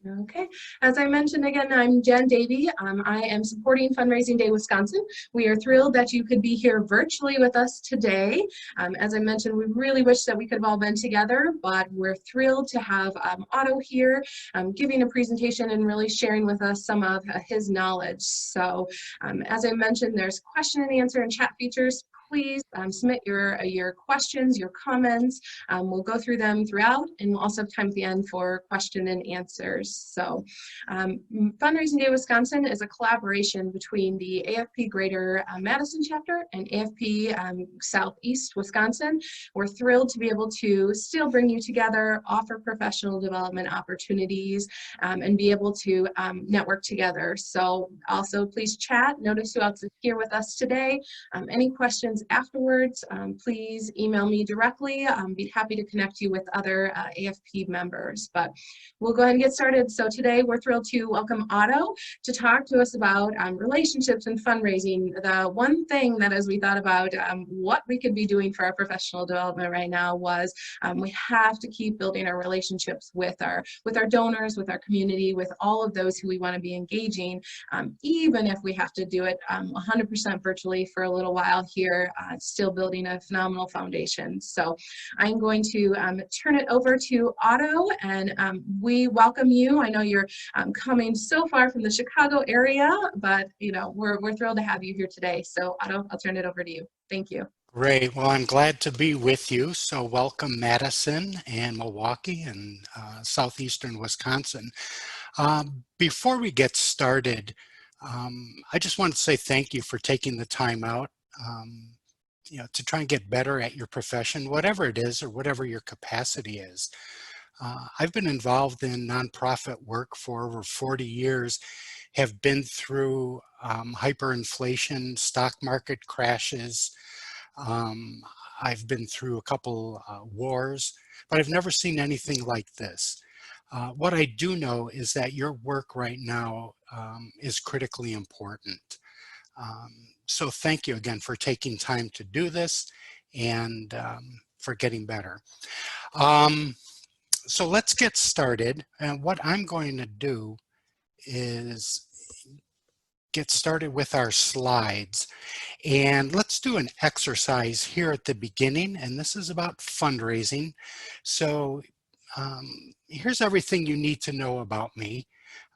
Okay, as I mentioned again, I'm Jen Davey. I am supporting Fundraising Day Wisconsin. We are thrilled that you could be here virtually with us today. As I mentioned, we really wish that we could have all been together, but we're thrilled to have Otto here giving a presentation and really sharing with us some of his knowledge. So as I mentioned, there's question and answer and chat features. Please submit your questions, your comments. We'll go through them throughout, and we'll also have time at the end for question and answers. So Fundraising Day Wisconsin is a collaboration between the AFP Greater Madison chapter and AFP Southeast Wisconsin. We're thrilled to be able to still bring you together, offer professional development opportunities, and be able to network together. So also please chat. Notice who else is here with us today. Any questions afterwards, please email me directly. Be happy to connect you with other AFP members, but we'll go ahead and get started. So today we're thrilled to welcome Otto to talk to us about relationships and fundraising. The one thing that as we thought about what we could be doing for our professional development right now was we have to keep building our relationships with our donors, with our community, with all of those who we want to be engaging, even if we have to do it 100% virtually for a little while here. Still building a phenomenal foundation. So I'm going to turn it over to Otto, and we welcome you. I know you're coming so far from the Chicago area, but you know we're thrilled to have you here today. So Otto, I'll turn it over to you. Thank you. Great. Well, I'm glad to be with you. So welcome Madison and Milwaukee and southeastern Wisconsin. Before we get started, I just want to say thank you for taking the time out to try and get better at your profession, whatever it is or whatever your capacity is. I've been involved in nonprofit work for over 40 years, have been through hyperinflation, stock market crashes. I've been through a couple wars, but I've never seen anything like this. What I do know is that your work right now is critically important. So thank you again for taking time to do this and for getting better. So let's get started. And what I'm going to do is get started with our slides. And let's do an exercise here at the beginning. And this is about fundraising. So here's everything you need to know about me.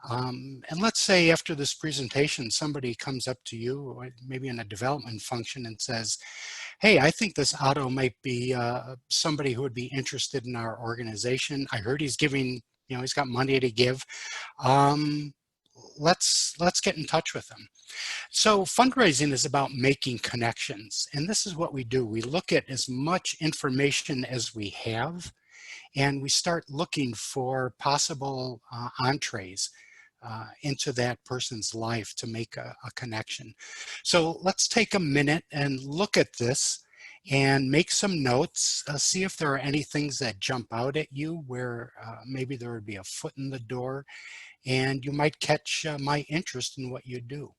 And let's say after this presentation, somebody comes up to you, maybe in a development function, and says, hey, I think this Otto might be somebody who would be interested in our organization. I heard he's giving, he's got money to give. Let's get in touch with him. So fundraising is about making connections. And this is what we do. We look at as much information as we have, and we start looking for possible entrees into that person's life to make a connection. So let's take a minute and look at this and make some notes, see if there are any things that jump out at you where maybe there would be a foot in the door and you might catch my interest in what you do.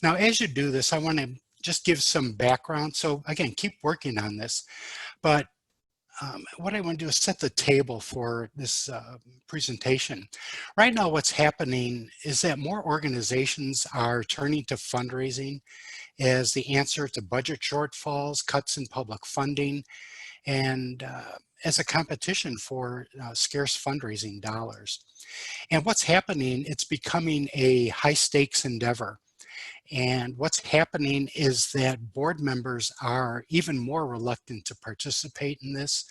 Now, as you do this, I want to just give some background. So again, keep working on this, but what I want to do is set the table for this presentation. Right now, what's happening is that more organizations are turning to fundraising as the answer to budget shortfalls, cuts in public funding, and as a competition for scarce fundraising dollars. And what's happening, it's becoming a high stakes endeavor. And what's happening is that board members are even more reluctant to participate in this.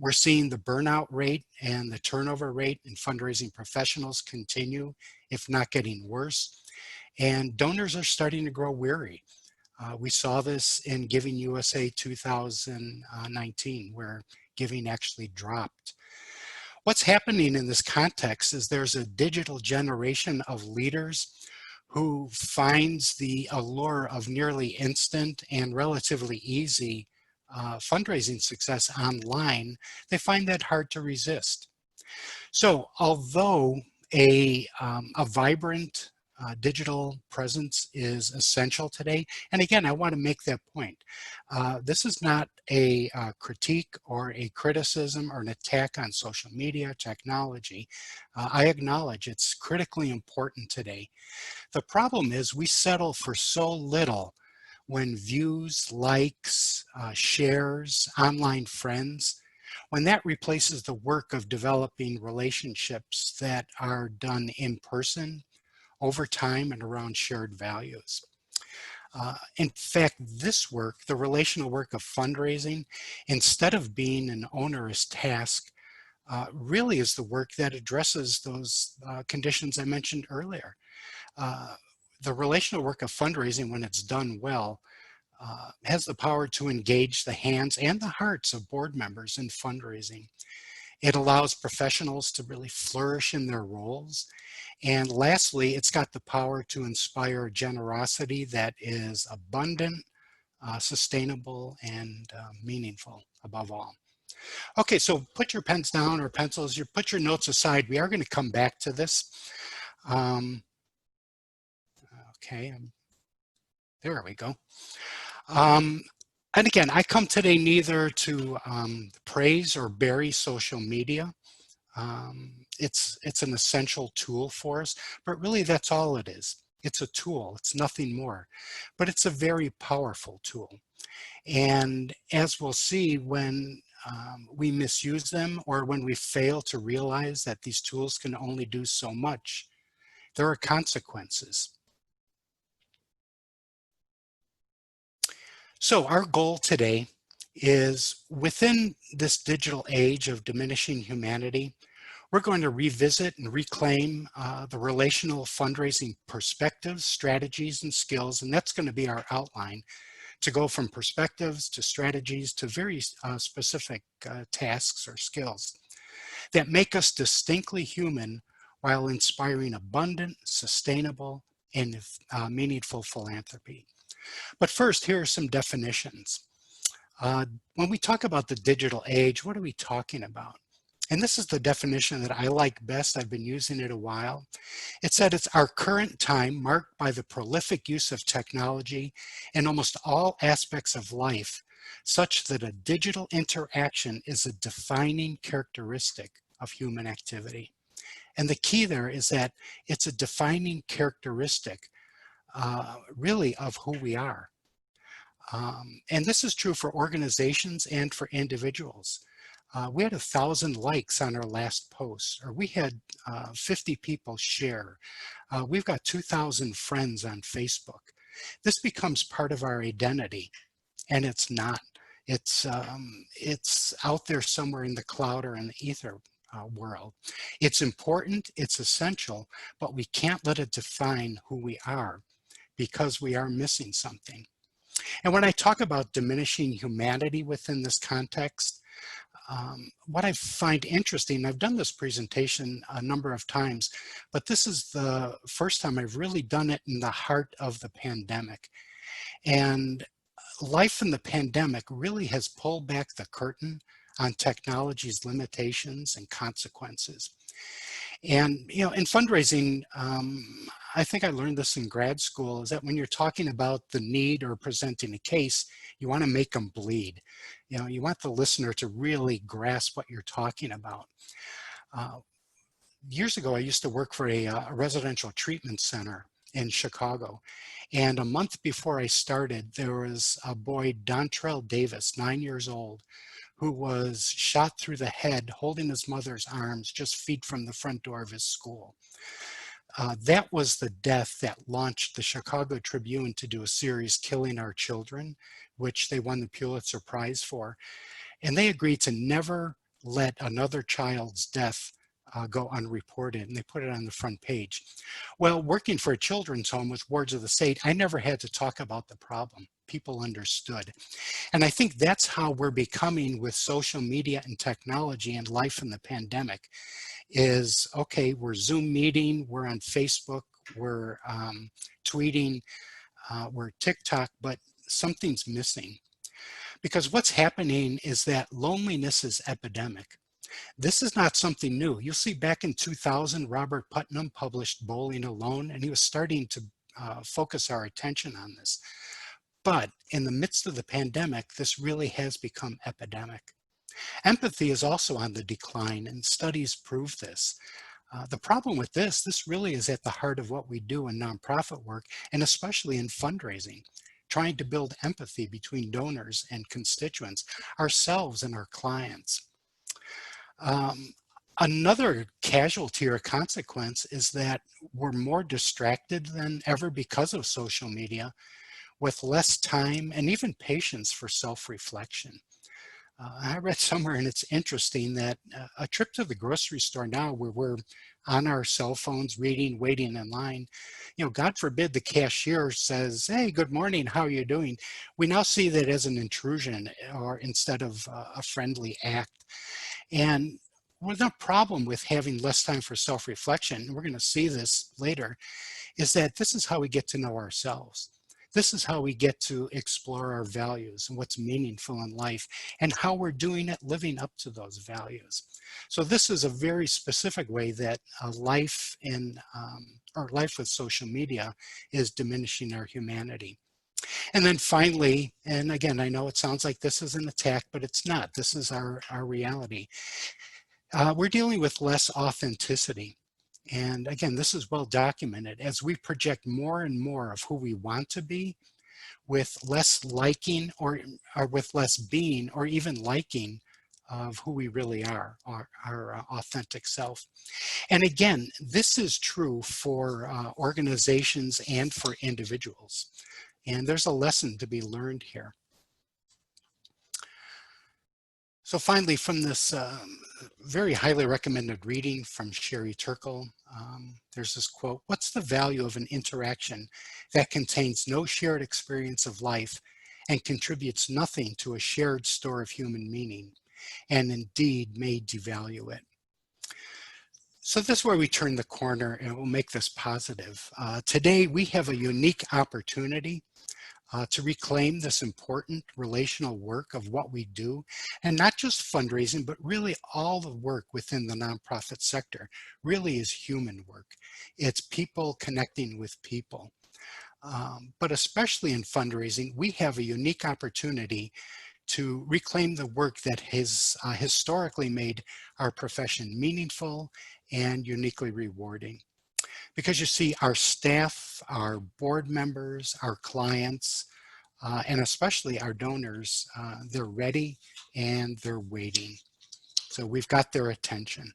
We're seeing the burnout rate and the turnover rate in fundraising professionals continue, if not getting worse. And donors are starting to grow weary. We saw this in Giving USA 2019, where giving actually dropped. What's happening in this context is there's a digital generation of leaders who finds the allure of nearly instant and relatively easy fundraising success online. They find that hard to resist. So although a vibrant digital presence is essential today. And again, I want to make that point. This is not a critique or a criticism or an attack on social media technology. I acknowledge it's critically important today. The problem is we settle for so little when views, likes, shares, online friends, when that replaces the work of developing relationships that are done in person, over time, and around shared values. In fact, this work, the relational work of fundraising, instead of being an onerous task, really is the work that addresses those conditions I mentioned earlier. Uh, the relational work of fundraising, when it's done well, has the power to engage the hands and the hearts of board members in fundraising. It allows professionals to really flourish in their roles. And lastly, it's got the power to inspire generosity that is abundant, sustainable, and meaningful above all. Okay, so put your pens down or pencils, put your notes aside. We are going to come back to this. Um, okay, there we go. And again, I come today neither to praise or bury social media. It's an essential tool for us, but really that's all it is. It's a tool, it's nothing more, but it's a very powerful tool. And as we'll see, when we misuse them or when we fail to realize that these tools can only do so much, there are consequences. So our goal today is, within this digital age of diminishing humanity, we're going to revisit and reclaim the relational fundraising perspectives, strategies, and skills, and that's going to be our outline, to go from perspectives to strategies to very specific tasks or skills that make us distinctly human while inspiring abundant, sustainable, and meaningful philanthropy. But first, here are some definitions. When we talk about the digital age, what are we talking about? And this is the definition that I like best. I've been using it a while. It said it's our current time marked by the prolific use of technology in almost all aspects of life, such that a digital interaction is a defining characteristic of human activity. And the key there is that it's a defining characteristic, really, of who we are. And this is true for organizations and for individuals. We had 1,000 likes on our last post, or we had 50 people share. We've got 2,000 friends on Facebook. This becomes part of our identity, and it's not. It's out there somewhere in the cloud or in the ether world. It's important, it's essential, but we can't let it define who we are, because we are missing something. And when I talk about diminishing humanity within this context, what I find interesting, I've done this presentation a number of times, but this is the first time I've really done it in the heart of the pandemic. And life in the pandemic really has pulled back the curtain on technology's limitations and consequences. And, in fundraising, I think I learned this in grad school, is that when you're talking about the need or presenting a case, you want to make them bleed. You want the listener to really grasp what you're talking about. Years ago, I used to work for a residential treatment center in Chicago. And a month before I started, there was a boy, Dontrell Davis, 9 years old, who was shot through the head holding his mother's arms just feet from the front door of his school. That was the death that launched the Chicago Tribune to do a series, Killing Our Children, which they won the Pulitzer Prize for. And they agreed to never let another child's death go unreported, and they put it on the front page. Well, working for a children's home with Wards of the State, I never had to talk about the problem. People understood. And I think that's how we're becoming with social media and technology and life in the pandemic is, okay, we're Zoom meeting, we're on Facebook, we're tweeting, we're TikTok, but something's missing. Because what's happening is that loneliness is epidemic. This is not something new. You'll see back in 2000, Robert Putnam published Bowling Alone, and he was starting to focus our attention on this. But in the midst of the pandemic, this really has become epidemic. Empathy is also on the decline, and studies prove this. The problem with this really is at the heart of what we do in nonprofit work, and especially in fundraising, trying to build empathy between donors and constituents, ourselves and our clients. Um, Another casualty or consequence is that we're more distracted than ever because of social media, with less time and even patience for self-reflection. I read somewhere, and it's interesting, that a trip to the grocery store now, where we're on our cell phones reading, waiting in line, God forbid the cashier says, "Hey, good morning, how are you doing?" We now see that as an intrusion, or instead of a friendly act. And well, the problem with having less time for self-reflection, we're going to see this later, is that this is how we get to know ourselves. This is how we get to explore our values and what's meaningful in life, and how we're doing it living up to those values. So this is a very specific way that life in or life with social media is diminishing our humanity. And then finally, and again, I know it sounds like this is an attack, but it's not. This is our reality. We're dealing with less authenticity. And again, this is well documented as we project more and more of who we want to be, with less liking or with less being or even liking of who we really are, our authentic self. And again, this is true for organizations and for individuals. And there's a lesson to be learned here. So finally, from this very highly recommended reading from Sherry Turkle, there's this quote: "What's the value of an interaction that contains no shared experience of life and contributes nothing to a shared store of human meaning, and indeed may devalue it?" So this is where we turn the corner and we'll make this positive. Today, we have a unique opportunity to reclaim this important relational work of what we do, and not just fundraising, but really all the work within the nonprofit sector really is human work. It's people connecting with people. But especially in fundraising, we have a unique opportunity to reclaim the work that has historically made our profession meaningful and uniquely rewarding. Because you see, our staff, our board members, our clients, and especially our donors, they're ready and they're waiting. So we've got their attention.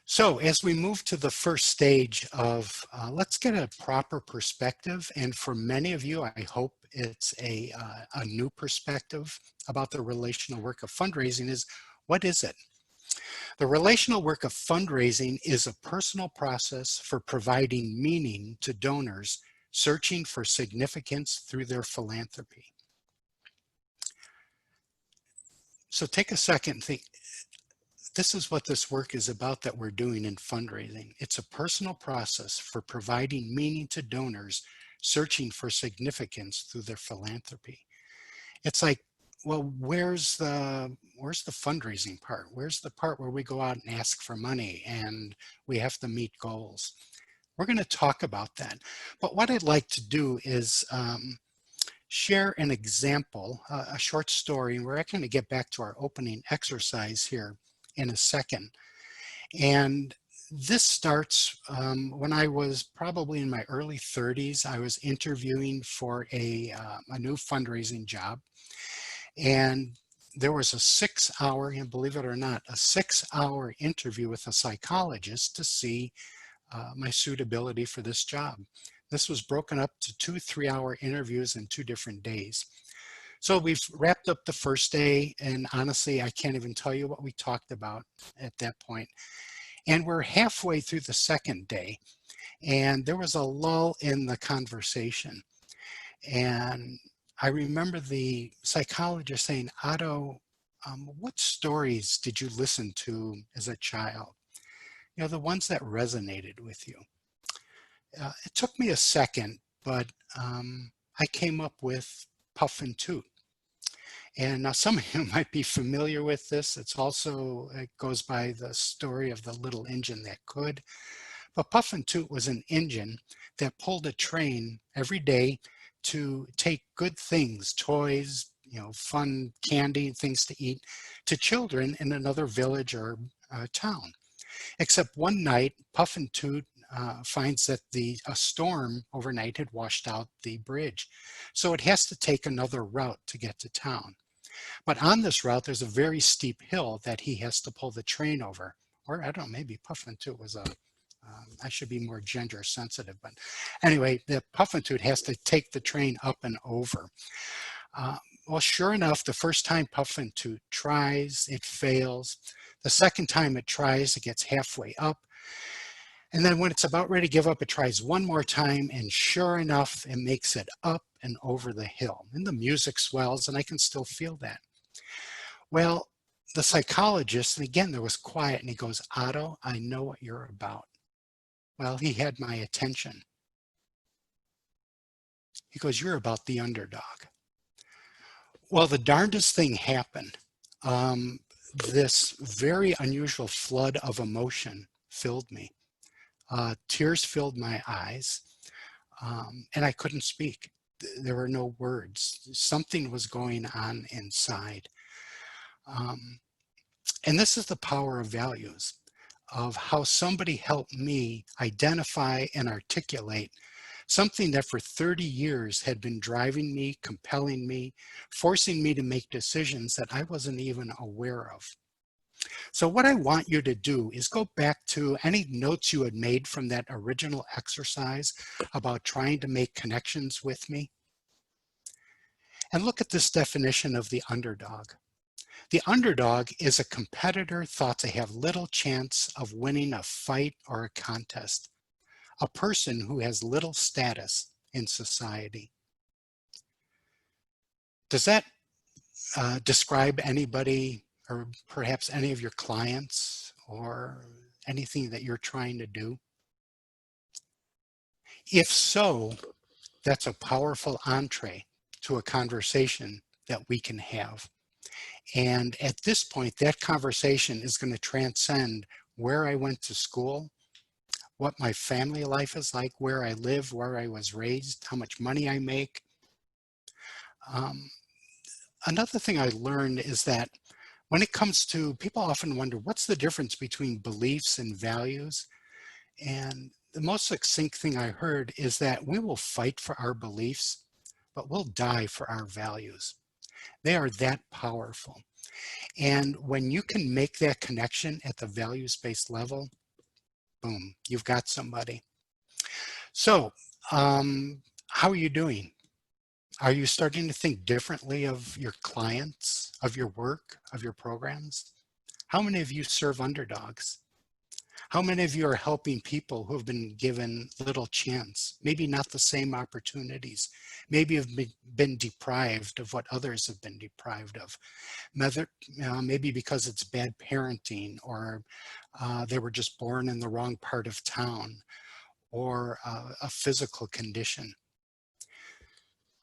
So as we move to the first stage of, let's get a proper perspective. And for many of you, I hope it's a new perspective about the relational work of fundraising. Is what is it? The relational work of fundraising is a personal process for providing meaning to donors searching for significance through their philanthropy. So take a second and think, this is what this work is about that we're doing in fundraising. It's a personal process for providing meaning to donors searching for significance through their philanthropy. It's like, well, where's the fundraising part? Where's the part where we go out and ask for money and we have to meet goals? We're going to talk about that. But what I'd like to do is share an example, a short story, and we're going to get back to our opening exercise here in a second. And this starts when I was probably in my early 30s. I was interviewing for a new fundraising job. And there was a 6-hour, and believe it or not, a 6-hour interview with a psychologist to see my suitability for this job. This was broken up to 2 3-hour interviews in 2 different days. So we've wrapped up the first day, and honestly, I can't even tell you what we talked about at that point. And we're halfway through the second day, and there was a lull in the conversation. And I remember the psychologist saying, "Otto, what stories did you listen to as a child? The ones that resonated with you." It took me a second, but I came up with Puff and Toot. And now some of you might be familiar with this. It goes by the story of the little engine that could. But Puff and Toot was an engine that pulled a train every day to take good things, toys, fun candy, things to eat, to children in another village or town. Except one night, Puff and Toot finds that a storm overnight had washed out the bridge. So it has to take another route to get to town. But on this route, there's a very steep hill that he has to pull the train over. Or I don't know, maybe Puff and Toot was I should be more gender sensitive, but anyway, the Puff and Toot has to take the train up and over. Well, sure enough, the first time Puff and Toot tries, it fails. The second time it tries, it gets halfway up. And then when it's about ready to give up, it tries one more time, and sure enough, it makes it up and over the hill. And the music swells, and I can still feel that. Well, the psychologist, and again, there was quiet, and he goes, "Otto, I know what you're about." Well, he had my attention. He goes, "You're about the underdog." Well, the darndest thing happened. This very unusual flood of emotion filled me. Tears filled my eyes, and I couldn't speak. There were no words. Something was going on inside. Um, and this is the power of values, of how somebody helped me identify and articulate something that for 30 years had been driving me, compelling me, forcing me to make decisions that I wasn't even aware of. So what I want you to do is go back to any notes you had made from that original exercise about trying to make connections with me, and look at this definition of the underdog. The underdog is a competitor thought to have little chance of winning a fight or a contest, a person who has little status in society. Does that describe anybody, or perhaps any of your clients, or anything that you're trying to do? If so, that's a powerful entree to a conversation that we can have. And at this point, that conversation is going to transcend where I went to school, what my family life is like, where I live, where I was raised, how much money I make. Another thing I learned is that when it comes to, people often wonder, what's the difference between beliefs and values? And the most succinct thing I heard is that we will fight for our beliefs, but we'll die for our values. They are that powerful. And when you can make that connection at the values-based level, boom, you've got somebody. So, how are you doing? Are you starting to think differently of your clients, of your work, of your programs? How many of you serve underdogs? How many of you are helping people who have been given little chance, maybe not the same opportunities, maybe have been deprived of what others have been deprived of? Maybe because it's bad parenting, or they were just born in the wrong part of town, or a physical condition.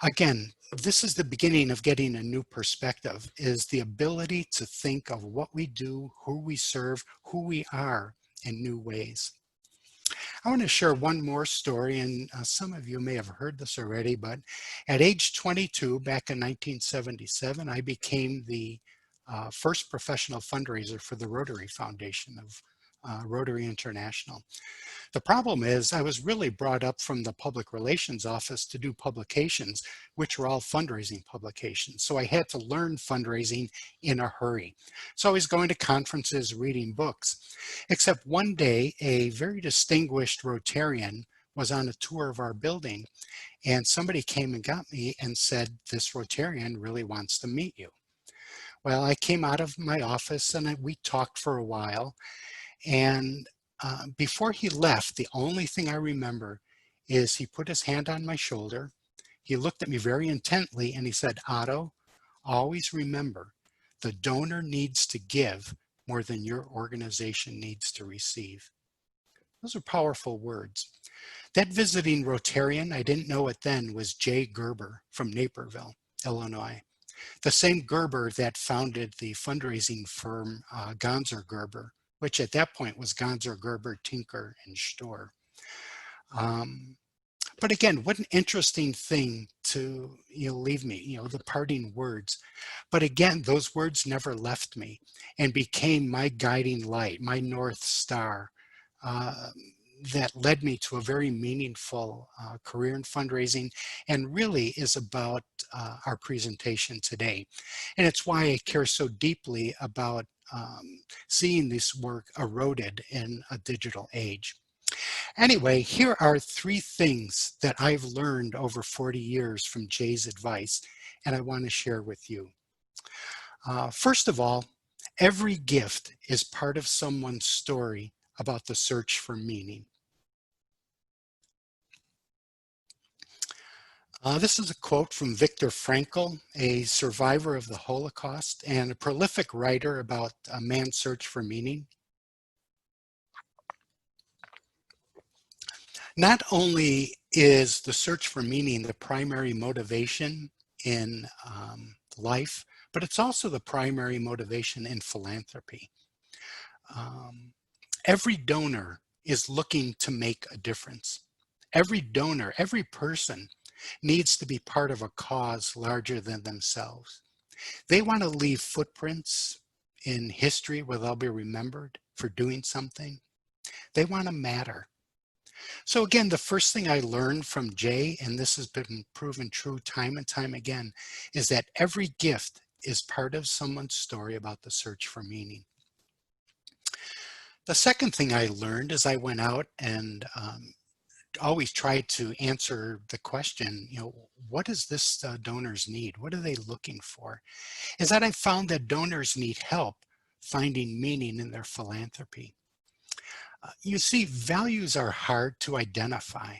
Again, this is the beginning of getting a new perspective, is the ability to think of what we do, who we serve, who we are in new ways. I want to share one more story, and some of you may have heard this already, but at age 22, back in 1977, I became the first professional fundraiser for the Rotary Foundation of Rotary International. The problem is I was really brought up from the public relations office to do publications, which were all fundraising publications. So I had to learn fundraising in a hurry. So I was going to conferences, reading books, except one day a very distinguished Rotarian was on a tour of our building, and somebody came and got me and said, "This Rotarian really wants to meet you." Well, I came out of my office and we talked for a while, and before he left, the only thing I remember is he put his hand on my shoulder. He looked at me very intently and he said, "Otto, always remember, the donor needs to give more than your organization needs to receive." Those are powerful words. That visiting Rotarian, I didn't know it then, was Jay Gerber from Naperville, Illinois. The same Gerber that founded the fundraising firm Gonzer Gerber, which at that point was Gonzer Gerber, Tinker, and Storr. But again, what an interesting thing to leave me, the parting words. But again, those words never left me and became my guiding light, my North Star, uh, that led me to a very meaningful career in fundraising, and really is about our presentation today. And it's why I care so deeply about seeing this work eroded in a digital age. Anyway, here are 3 things that I've learned over 40 years from Jay's advice, and I want to share with you. First of all, every gift is part of someone's story about the search for meaning. This is a quote from Viktor Frankl, a survivor of the Holocaust and a prolific writer about a man's search for meaning. Not only is the search for meaning the primary motivation in life, but it's also the primary motivation in philanthropy. Every donor is looking to make a difference. Every donor, every person needs to be part of a cause larger than themselves. They want to leave footprints in history where they'll be remembered for doing something. They want to matter. So again, the first thing I learned from Jay, and this has been proven true time and time again, is that every gift is part of someone's story about the search for meaning. The second thing I learned as I went out and always tried to answer the question, what does this donors need? What are they looking for? Is that I found that donors need help finding meaning in their philanthropy. You see, values are hard to identify.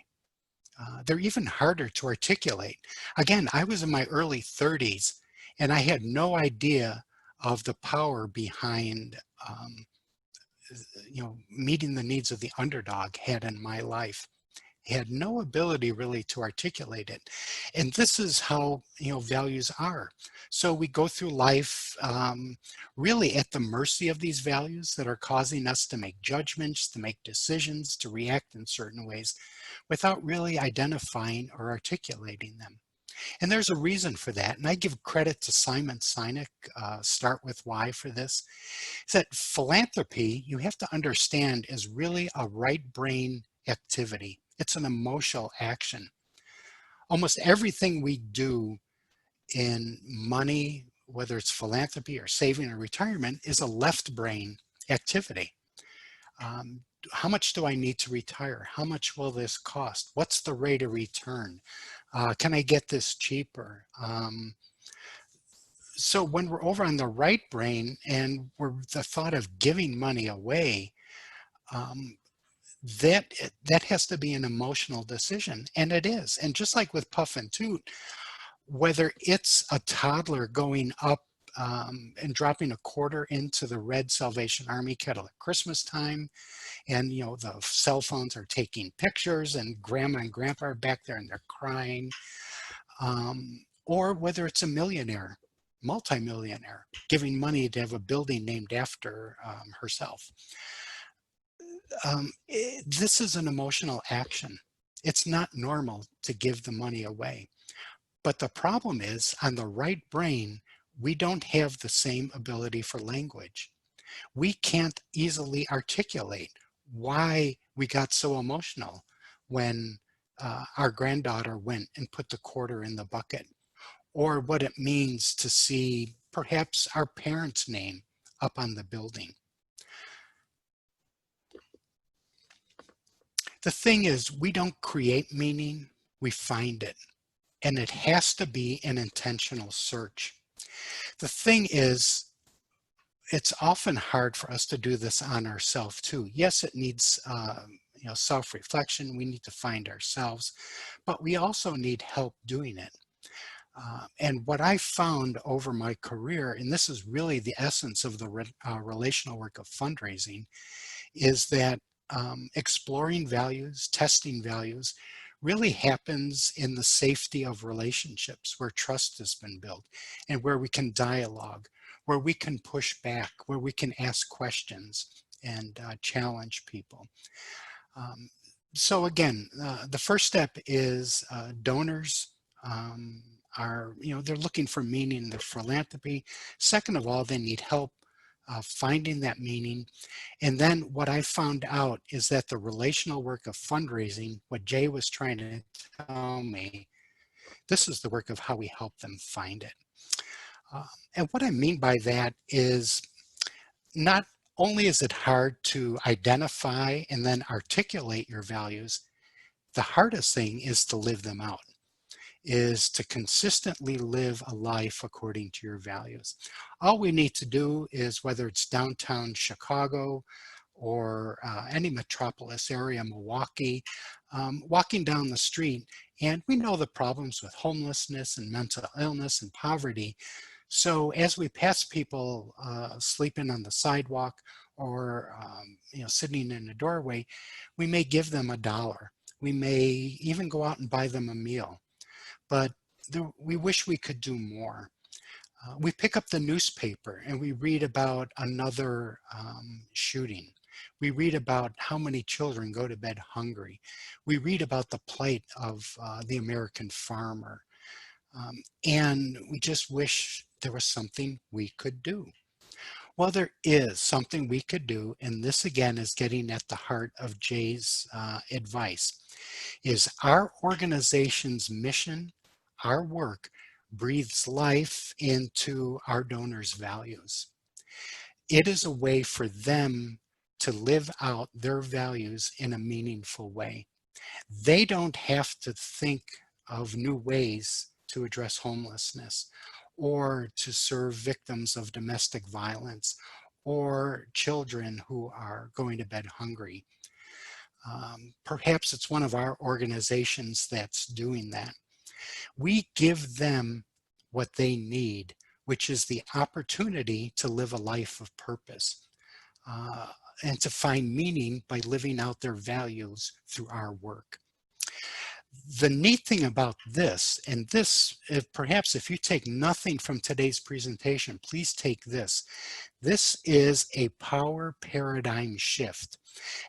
They're even harder to articulate. Again, I was in my early 30s and I had no idea of the power behind meeting the needs of the underdog had in my life. Had no ability really to articulate it. And this is how, values are. So we go through life really at the mercy of these values that are causing us to make judgments, to make decisions, to react in certain ways without really identifying or articulating them. And there's a reason for that. And I give credit to Simon Sinek, Start With Why, for this. Is that philanthropy, you have to understand, is really a right brain activity. It's an emotional action. Almost everything we do in money, whether it's philanthropy or saving or retirement, is a left brain activity. How much do I need to retire? How much will this cost? What's the rate of return? Can I get this cheaper? So when we're over on the right brain and we're the thought of giving money away, that has to be an emotional decision, and it is. And just like with Puff and Toot, whether it's a toddler going up and dropping a quarter into the red Salvation Army kettle at Christmas time, and the cell phones are taking pictures and grandma and grandpa are back there and they're crying, or whether it's a millionaire, multimillionaire, giving money to have a building named after herself. This is an emotional action. It's not normal to give the money away. But the problem is, on the right brain, we don't have the same ability for language. We can't easily articulate why we got so emotional when our granddaughter went and put the quarter in the bucket, or what it means to see perhaps our parents' name up on the building. The thing is, we don't create meaning, we find it. And it has to be an intentional search. The thing is, it's often hard for us to do this on ourselves too. Yes, it needs self-reflection. We need to find ourselves, but we also need help doing it. And what I found over my career, and this is really the essence of the relational work of fundraising, is that exploring values, testing values, really happens in the safety of relationships where trust has been built and where we can dialogue, where we can push back, where we can ask questions and challenge people. Um, so again, the first step is donors are, they're looking for meaning in their philanthropy. Second of all, they need help finding that meaning. And then what I found out is that the relational work of fundraising, what Jay was trying to tell me, this is the work of how we help them find it. Uh, and what I mean by that is not only is it hard to identify and then articulate your values, the hardest thing is to live them out, is to consistently live a life according to your values. All we need to do is, whether it's downtown Chicago or any metropolis area, Milwaukee, walking down the street, and we know the problems with homelessness and mental illness and poverty. So as we pass people sleeping on the sidewalk or sitting in a doorway, we may give them $1. We may even go out and buy them a meal. But we wish we could do more. We pick up the newspaper and we read about another shooting. We read about how many children go to bed hungry. We read about the plight of the American farmer. And we just wish there was something we could do. Well, there is something we could do, and this again is getting at the heart of Jay's advice, is our organization's mission, our work, breathes life into our donors' values. It is a way for them to live out their values in a meaningful way. They don't have to think of new ways to address homelessness or to serve victims of domestic violence or children who are going to bed hungry. Perhaps it's one of our organizations that's doing that. We give them what they need, which is the opportunity to live a life of purpose and to find meaning by living out their values through our work. The neat thing about this, and this, perhaps if you take nothing from today's presentation, please take this. This is a power paradigm shift.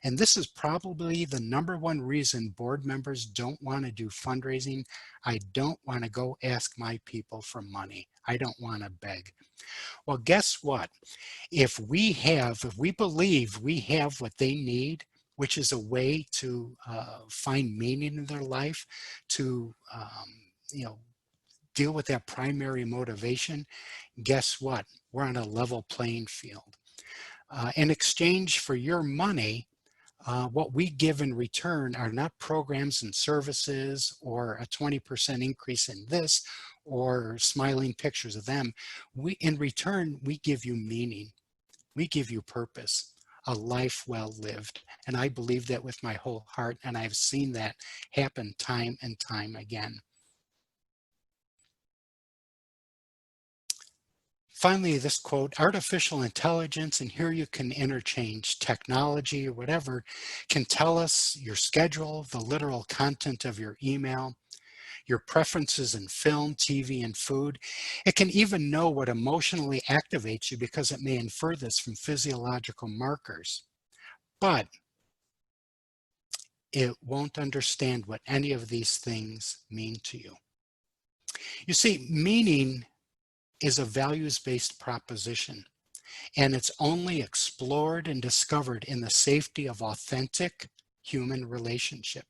And this is probably the #1 reason board members don't want to do fundraising. I don't want to go ask my people for money. I don't want to beg. Well, guess what? If we believe we have what they need, which is a way to find meaning in their life, to deal with that primary motivation, guess what? We're on a level playing field. In exchange for your money, what we give in return are not programs and services or a 20% increase in this or smiling pictures of them. In return, we give you meaning. We give you purpose, a life well lived. And I believe that with my whole heart, and I've seen that happen time and time again. Finally, this quote, artificial intelligence, and here you can interchange technology or whatever, can tell us your schedule, the literal content of your email, your preferences in film, TV, and food. It can even know what emotionally activates you because it may infer this from physiological markers. But it won't understand what any of these things mean to you. You see, meaning is a values-based proposition, and it's only explored and discovered in the safety of authentic human relationship,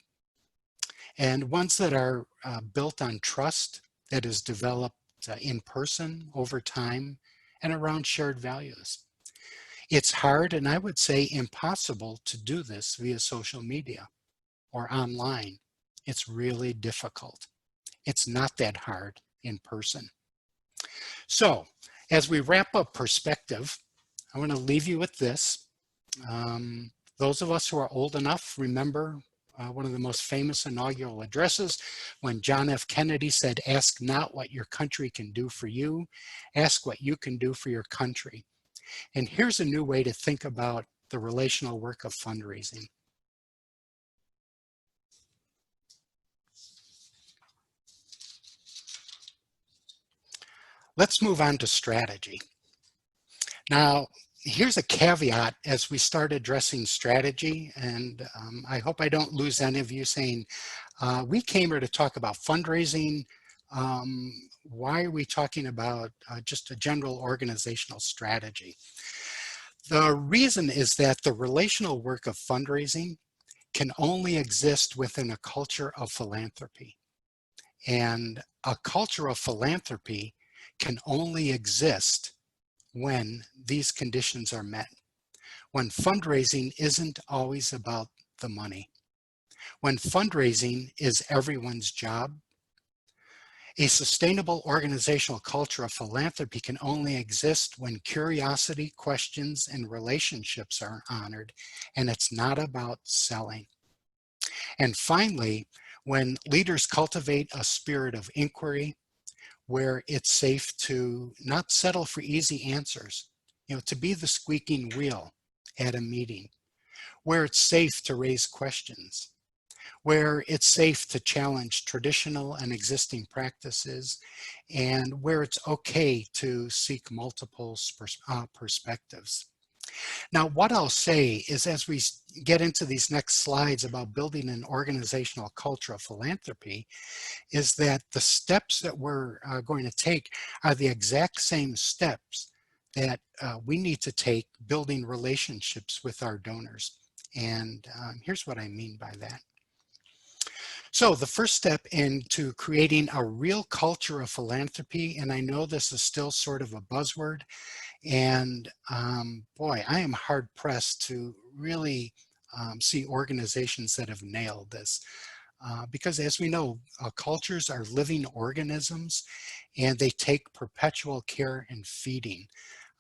and ones that are built on trust that is developed in person over time and around shared values. It's hard, and I would say impossible, to do this via social media or online. It's really difficult. It's not that hard in person. So as we wrap up perspective, I want to leave you with this. Those of us who are old enough remember one of the most famous inaugural addresses when John F. Kennedy said, ask not what your country can do for you, ask what you can do for your country. And here's a new way to think about the relational work of fundraising. Let's move on to strategy. Now, here's a caveat as we start addressing strategy, and I hope I don't lose any of you saying, we came here to talk about fundraising. Why are we talking about just a general organizational strategy? The reason is that the relational work of fundraising can only exist within a culture of philanthropy. And a culture of philanthropy can only exist when these conditions are met. When fundraising isn't always about the money. When fundraising is everyone's job. A sustainable organizational culture of philanthropy can only exist when curiosity, questions, and relationships are honored, and it's not about selling. And finally, when leaders cultivate a spirit of inquiry, where it's safe to not settle for easy answers, to be the squeaking wheel at a meeting, where it's safe to raise questions, where it's safe to challenge traditional and existing practices, and where it's okay to seek multiple perspectives. Now, what I'll say is as we get into these next slides about building an organizational culture of philanthropy, is that the steps that we're going to take are the exact same steps that we need to take building relationships with our donors. And here's what I mean by that. So the first step into creating a real culture of philanthropy, and I know this is still sort of a buzzword, and boy, I am hard pressed to really see organizations that have nailed this. Because as we know, cultures are living organisms and they take perpetual care and feeding.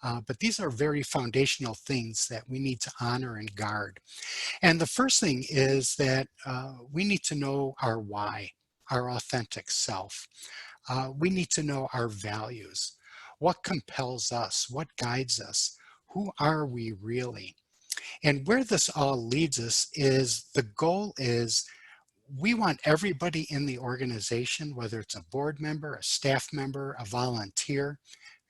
But these are very foundational things that we need to honor and guard. And the first thing is that we need to know our why, our authentic self. We need to know our values. What compels us? What guides us? Who are we really? And where this all leads us is the goal is we want everybody in the organization, whether it's a board member, a staff member, a volunteer,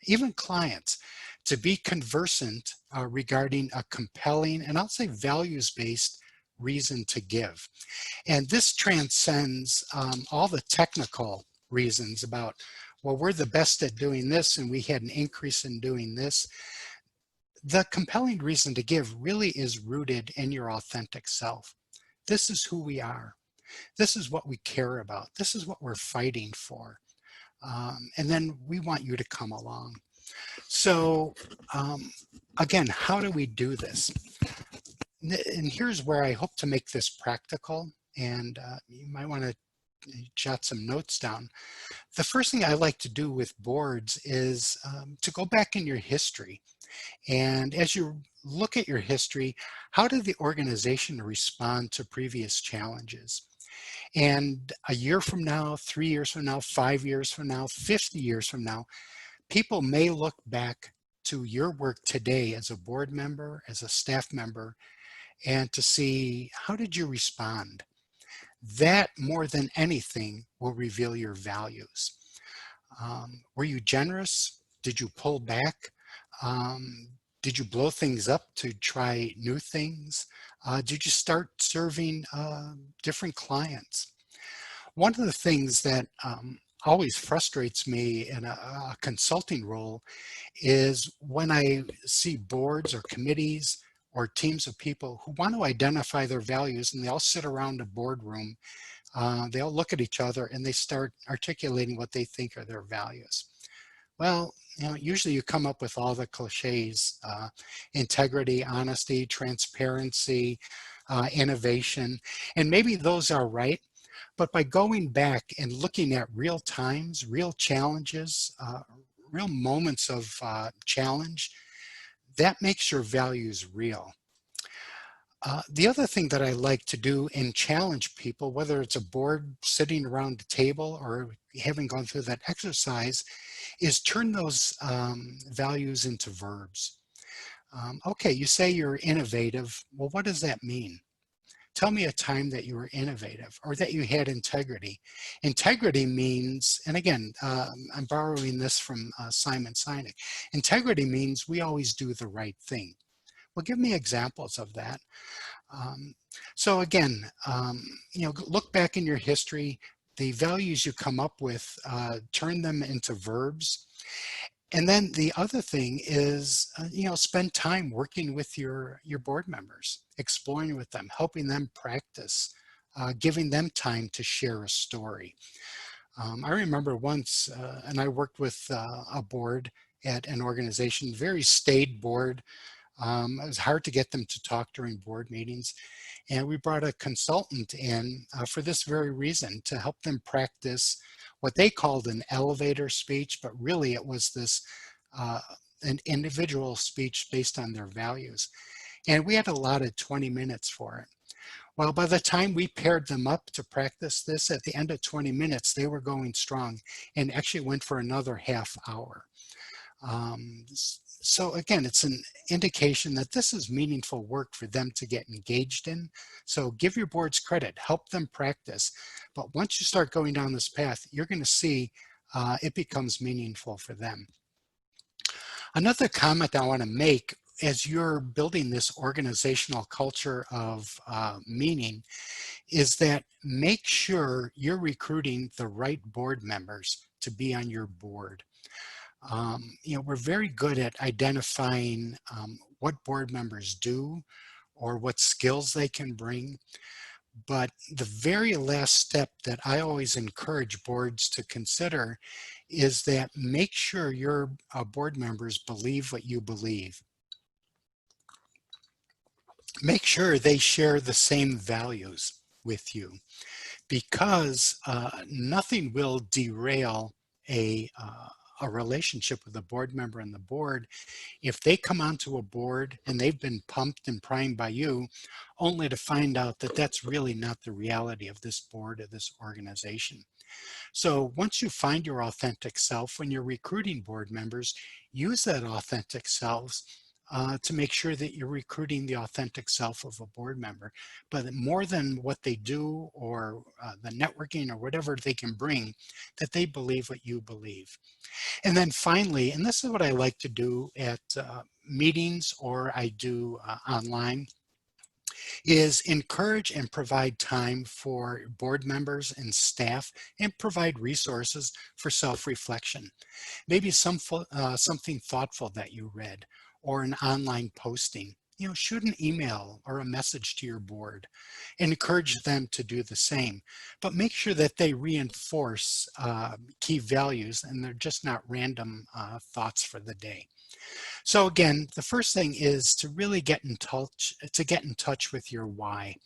even clients, to be conversant regarding a compelling, and I'll say values-based reason to give. And this transcends all the technical reasons about, well, we're the best at doing this and we had an increase in doing this. The compelling reason to give really is rooted in your authentic self. This is who we are. This is what we care about. This is what we're fighting for. And then we want you to come along. So again, how do we do this? And here's where I hope to make this practical, and you might want to jot some notes down. The first thing I like to do with boards is to go back in your history. And as you look at your history, how did the organization respond to previous challenges? And a year from now, 3 years from now, 5 years from now, 50 years from now, people may look back to your work today as a board member, as a staff member, and to see how did you respond? That more than anything will reveal your values. Were you generous? Did you pull back? Did you blow things up to try new things? Did you start serving different clients? One of the things that always frustrates me in a consulting role is when I see boards or committees or teams of people who want to identify their values and they all sit around a boardroom, they all look at each other and they start articulating what they think are their values. Well, usually you come up with all the cliches, integrity, honesty, transparency, innovation, and maybe those are right. But by going back and looking at real times, real challenges, real moments of challenge, that makes your values real. The other thing that I like to do and challenge people, whether it's a board sitting around a table or having gone through that exercise, is turn those values into verbs. Okay, you say you're innovative. Well, what does that mean? Tell me a time that you were innovative or that you had integrity. Integrity means, and again, I'm borrowing this from Simon Sinek. Integrity means we always do the right thing. Well, give me examples of that. Um, so again, look back in your history, the values you come up with, turn them into verbs. And then the other thing is, spend time working with your board members, exploring with them, helping them practice, giving them time to share a story. I remember once, and I worked with a board at an organization, very staid board. It was hard to get them to talk during board meetings. And we brought a consultant in for this very reason, to help them practice what they called an elevator speech, but really it was this an individual speech based on their values. And we had allotted 20 minutes for it. Well, by the time we paired them up to practice this, at the end of 20 minutes, they were going strong and actually went for another half hour. So again, it's an indication that this is meaningful work for them to get engaged in. So give your boards credit, help them practice. But once you start going down this path, you're going to see it becomes meaningful for them. Another comment I want to make as you're building this organizational culture of meaning is that make sure you're recruiting the right board members to be on your board. We're very good at identifying what board members do or what skills they can bring. But the very last step that I always encourage boards to consider is that make sure your board members believe what you believe. Make sure they share the same values with you, because nothing will derail a relationship with a board member and the board if they come onto a board and they've been pumped and primed by you, only to find out that that's really not the reality of this board or this organization. So once you find your authentic self, when you're recruiting board members, use that authentic selves to make sure that you're recruiting the authentic self of a board member. But more than what they do or the networking or whatever they can bring, that they believe what you believe. And then finally, and this is what I like to do at meetings or I do online, is encourage and provide time for board members and staff and provide resources for self-reflection. Maybe something thoughtful that you read or an online posting. Shoot an email or a message to your board and encourage them to do the same. But make sure that they reinforce key values and they're just not random thoughts for the day. So again, the first thing is to really get in touch with your why.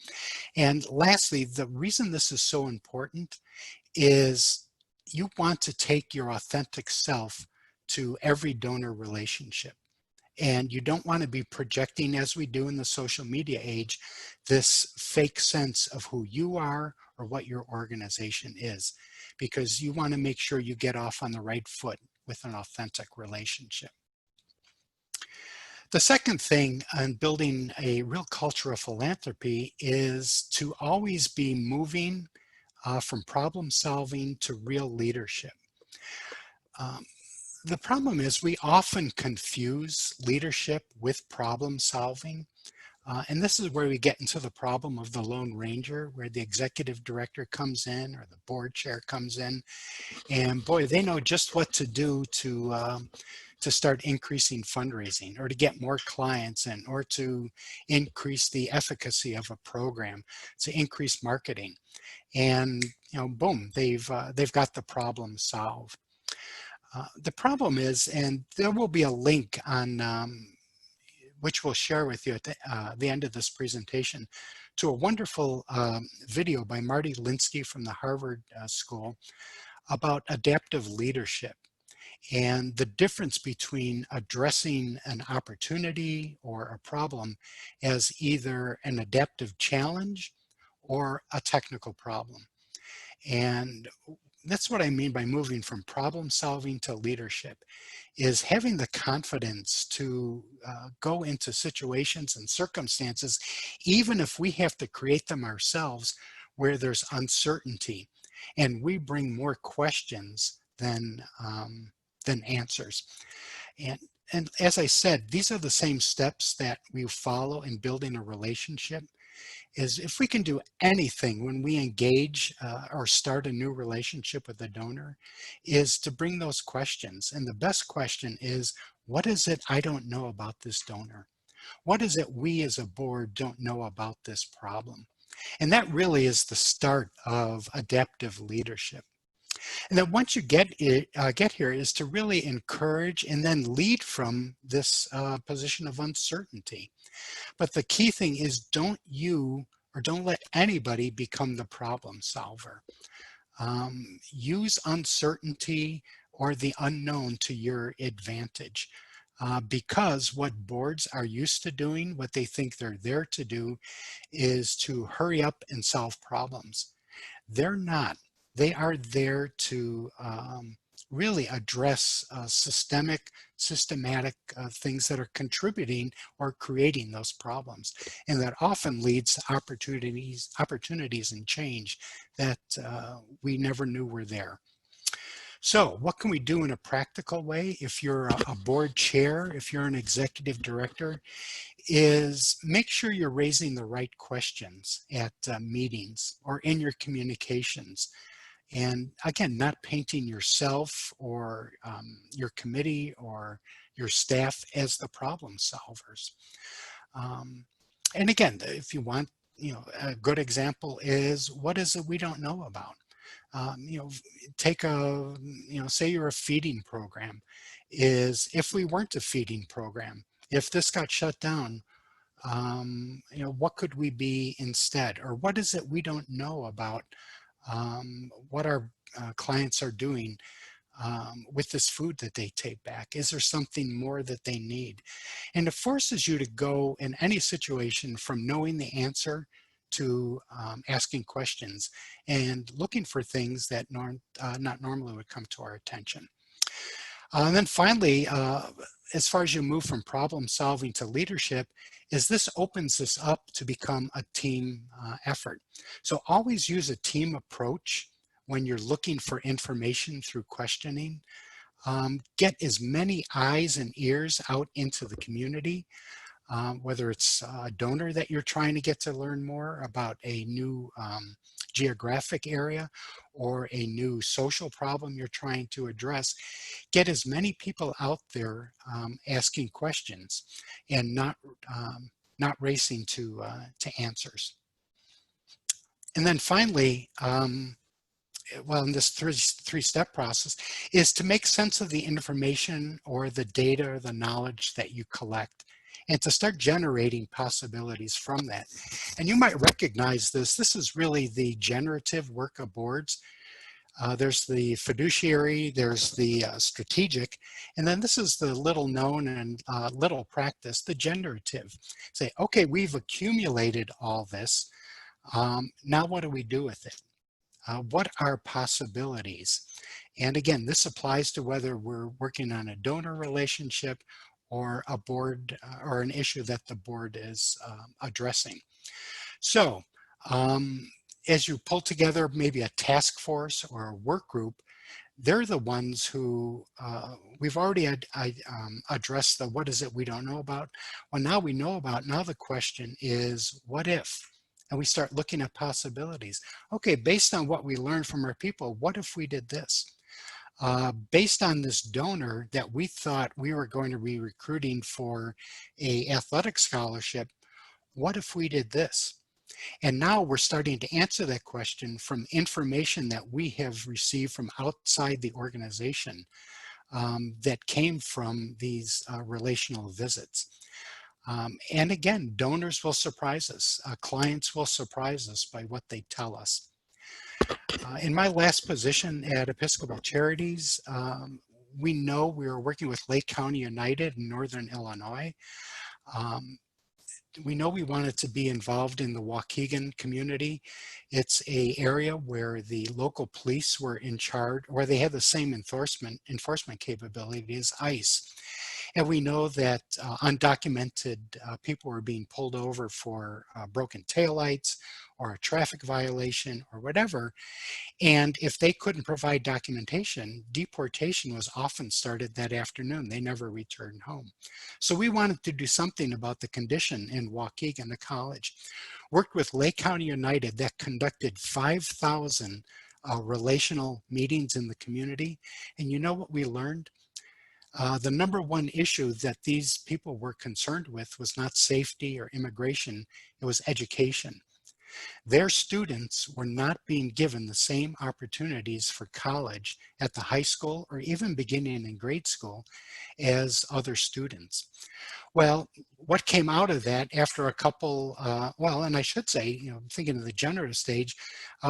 And lastly, the reason this is so important is you want to take your authentic self to every donor relationship. And you don't want to be projecting, as we do in the social media age, this fake sense of who you are or what your organization is, because you want to make sure you get off on the right foot with an authentic relationship. The second thing on building a real culture of philanthropy is to always be moving from problem solving to real leadership. The problem is we often confuse leadership with problem solving. And this is where we get into the problem of the Lone Ranger, where the executive director comes in or the board chair comes in, and boy, they know just what to do to start increasing fundraising or to get more clients in or to increase the efficacy of a program, to increase marketing. And boom, they've got the problem solved. The problem is, and there will be a link on which we'll share with you at the end of this presentation, to a wonderful video by Marty Linsky from the Harvard School about adaptive leadership and the difference between addressing an opportunity or a problem as either an adaptive challenge or a technical problem. And that's what I mean by moving from problem solving to leadership, is having the confidence to go into situations and circumstances, even if we have to create them ourselves, where there's uncertainty, and we bring more questions than answers. And and as I said, these are the same steps that we follow in building a relationship. Is if we can do anything when we engage or start a new relationship with a donor, is to bring those questions. And the best question is, what is it I don't know about this donor? What is it we as a board don't know about this problem? And that really is the start of adaptive leadership. And then once you get here, is to really encourage and then lead from this position of uncertainty. But the key thing is, don't let anybody become the problem solver. Use uncertainty or the unknown to your advantage. Because what boards are used to doing, what they think they're there to do, is to hurry up and solve problems. They're not. They are there to really address systematic things that are contributing or creating those problems. And that often leads to opportunities and change that we never knew were there. So what can we do in a practical way? If you're a board chair, if you're an executive director, is make sure you're raising the right questions at meetings or in your communications. And again, not painting yourself or your committee or your staff as the problem solvers. And again, if you want, a good example is, what is it we don't know about? Take say you're a feeding program. Is, if we weren't a feeding program, if this got shut down, what could we be instead? Or what is it we don't know about what our clients are doing with this food that they take back? Is there something more that they need? And it forces you to go in any situation from knowing the answer to asking questions and looking for things that not normally would come to our attention. And then finally, as far as you move from problem solving to leadership, is this opens this up to become a team effort. So always use a team approach when you're looking for information through questioning. Get as many eyes and ears out into the community, whether it's a donor that you're trying to get to learn more about a new geographic area or a new social problem you're trying to address. Get as many people out there asking questions and not racing to answers. And then finally, in this three-step process, is to make sense of the information or the data or the knowledge that you collect, and to start generating possibilities from that. And you might recognize this. This is really the generative work of boards. There's the fiduciary, there's the strategic, and then this is the little known and little practice, the generative. Say, okay, we've accumulated all this. Now what do we do with it? What are possibilities? And again, this applies to whether we're working on a donor relationship or a board or an issue that the board is addressing. So as you pull together maybe a task force or a work group, they're the ones who we've already addressed the what is it we don't know about. Well, now we know about, now the question is, what if? And we start looking at possibilities. Okay, based on what we learned from our people, what if we did this? Based on this donor that we thought we were going to be recruiting for a athletic scholarship, what if we did this? And now we're starting to answer that question from information that we have received from outside the organization that came from these relational visits. And again, donors will surprise us. Clients will surprise us by what they tell us. In my last position at Episcopal Charities, we know we were working with Lake County United in Northern Illinois. we know we wanted to be involved in the Waukegan community. It's a area where the local police were in charge, where they had the same enforcement capability as ICE. And we know that undocumented people were being pulled over for broken taillights or a traffic violation or whatever. And if they couldn't provide documentation, deportation was often started that afternoon. They never returned home. So we wanted to do something about the condition in Waukegan, the college. Worked with Lake County United that conducted 5,000 relational meetings in the community. And you know what we learned? The number one issue that these people were concerned with was not safety or immigration, it was education. Their students were not being given the same opportunities for college at the high school or even beginning in grade school as other students. Well, what came out of that after a couple, and I should say, thinking of the generative stage,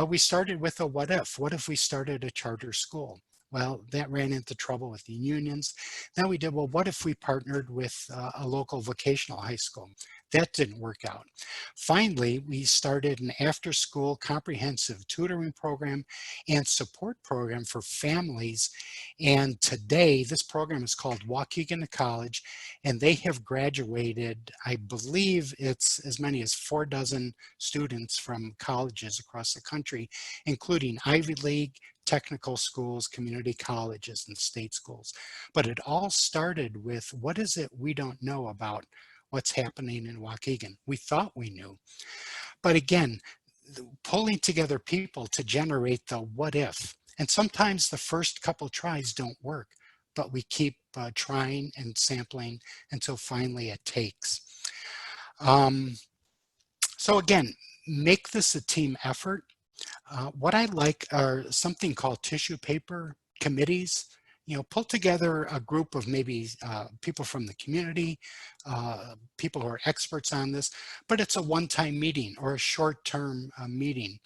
we started with a what if? What if we started a charter school? Well, that ran into trouble with the unions. Then we did, well, what if we partnered with a local vocational high school? That didn't work out. Finally, we started an after-school comprehensive tutoring program and support program for families. And today, this program is called Waukegan College, and they have graduated, I believe it's as many as 4 dozen students from colleges across the country, including Ivy League, technical schools, community colleges, and state schools. But it all started with, what is it we don't know about what's happening in Waukegan? We thought we knew. But again, pulling together people to generate the what if. And sometimes the first couple tries don't work, but we keep trying and sampling until finally it takes. So again, make this a team effort. What I like are something called tissue paper committees. Pull together a group of maybe people from the community, people who are experts on this, but it's a one-time meeting or a short-term meeting.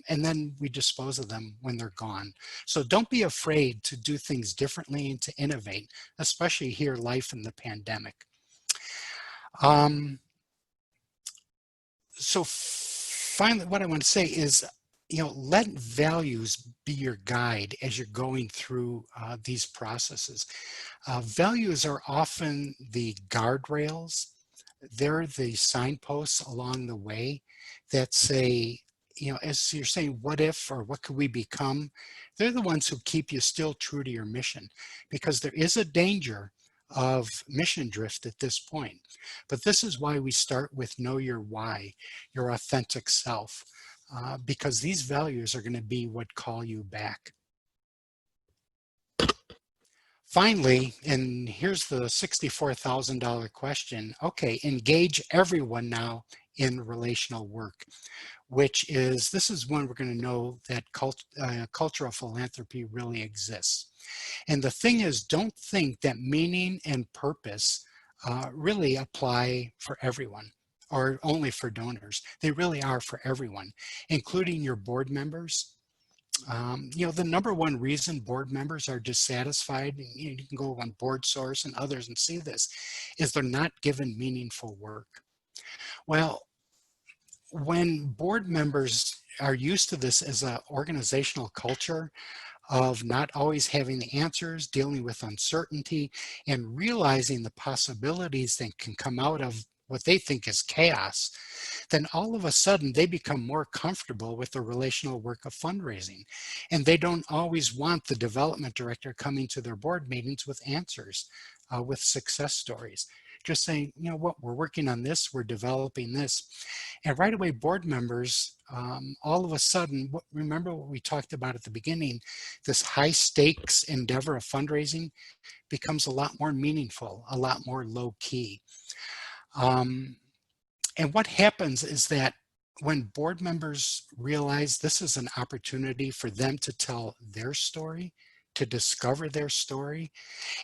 And then we dispose of them when they're gone. So don't be afraid to do things differently and to innovate, especially here, life in the pandemic. So finally, what I want to say is, let values be your guide as you're going through these processes. Values are often the guardrails. They're the signposts along the way that say, as you're saying, what if, or what could we become? They're the ones who keep you still true to your mission, because there is a danger of mission drift at this point. But this is why we start with know your why, your authentic self, because these values are going to be what call you back. Finally, and here's the $64,000 question. Okay, engage everyone now in relational work, which is, this is when we're going to know that cultural philanthropy really exists. And the thing is, don't think that meaning and purpose really apply for everyone or only for donors. They really are for everyone, including your board members. The number one reason board members are dissatisfied, you can go on Board Source and others and see this, is they're not given meaningful work. Well, when board members are used to this as an organizational culture of not always having the answers, dealing with uncertainty, and realizing the possibilities that can come out of what they think is chaos, then all of a sudden they become more comfortable with the relational work of fundraising. And they don't always want the development director coming to their board meetings with answers, with success stories. Just saying, what, we're working on this, we're developing this. And right away, board members, all of a sudden, remember what we talked about at the beginning, this high stakes endeavor of fundraising becomes a lot more meaningful, a lot more low key. And what happens is that when board members realize this is an opportunity for them to tell their story, to discover their story,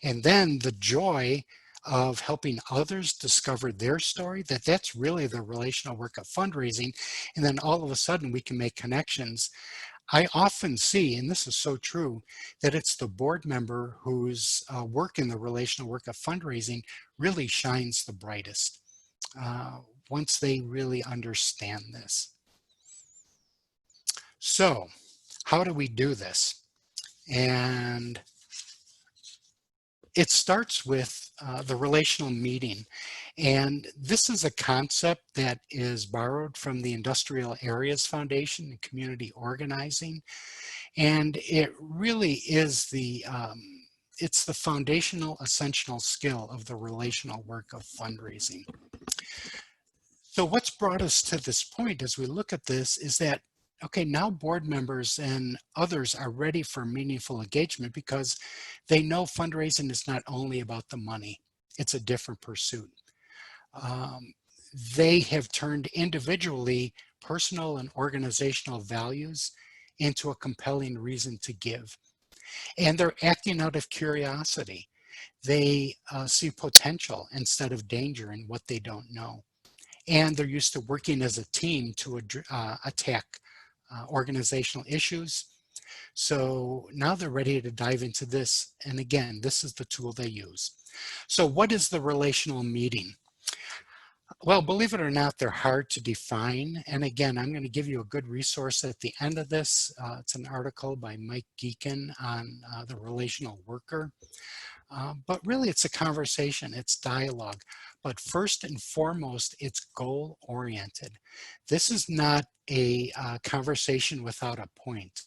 and then the joy of helping others discover their story, that's really the relational work of fundraising. And then all of a sudden we can make connections. I often see, and this is so true, that it's the board member whose work in the relational work of fundraising really shines the brightest. uh, once they really understand this. So how do we do this? And it starts with the relational meeting. And this is a concept that is borrowed from the Industrial Areas Foundation and community organizing. And it really is it's the foundational essential skill of the relational work of fundraising. So what's brought us to this point as we look at this is that, okay, now board members and others are ready for meaningful engagement because they know fundraising is not only about the money, it's a different pursuit. Um, they have turned individually personal and organizational values into a compelling reason to give. And they're acting out of curiosity. They see potential instead of danger in what they don't know. And they're used to working as a team to attack organizational issues. So now they're ready to dive into this. And again, this is the tool they use. So what is the relational meeting? Well, believe it or not, they're hard to define. And again, I'm going to give you a good resource at the end of this. It's an article by Mike Geekin on the relational worker. But really, it's a conversation, it's dialogue. But first and foremost, it's goal oriented. This is not a conversation without a point.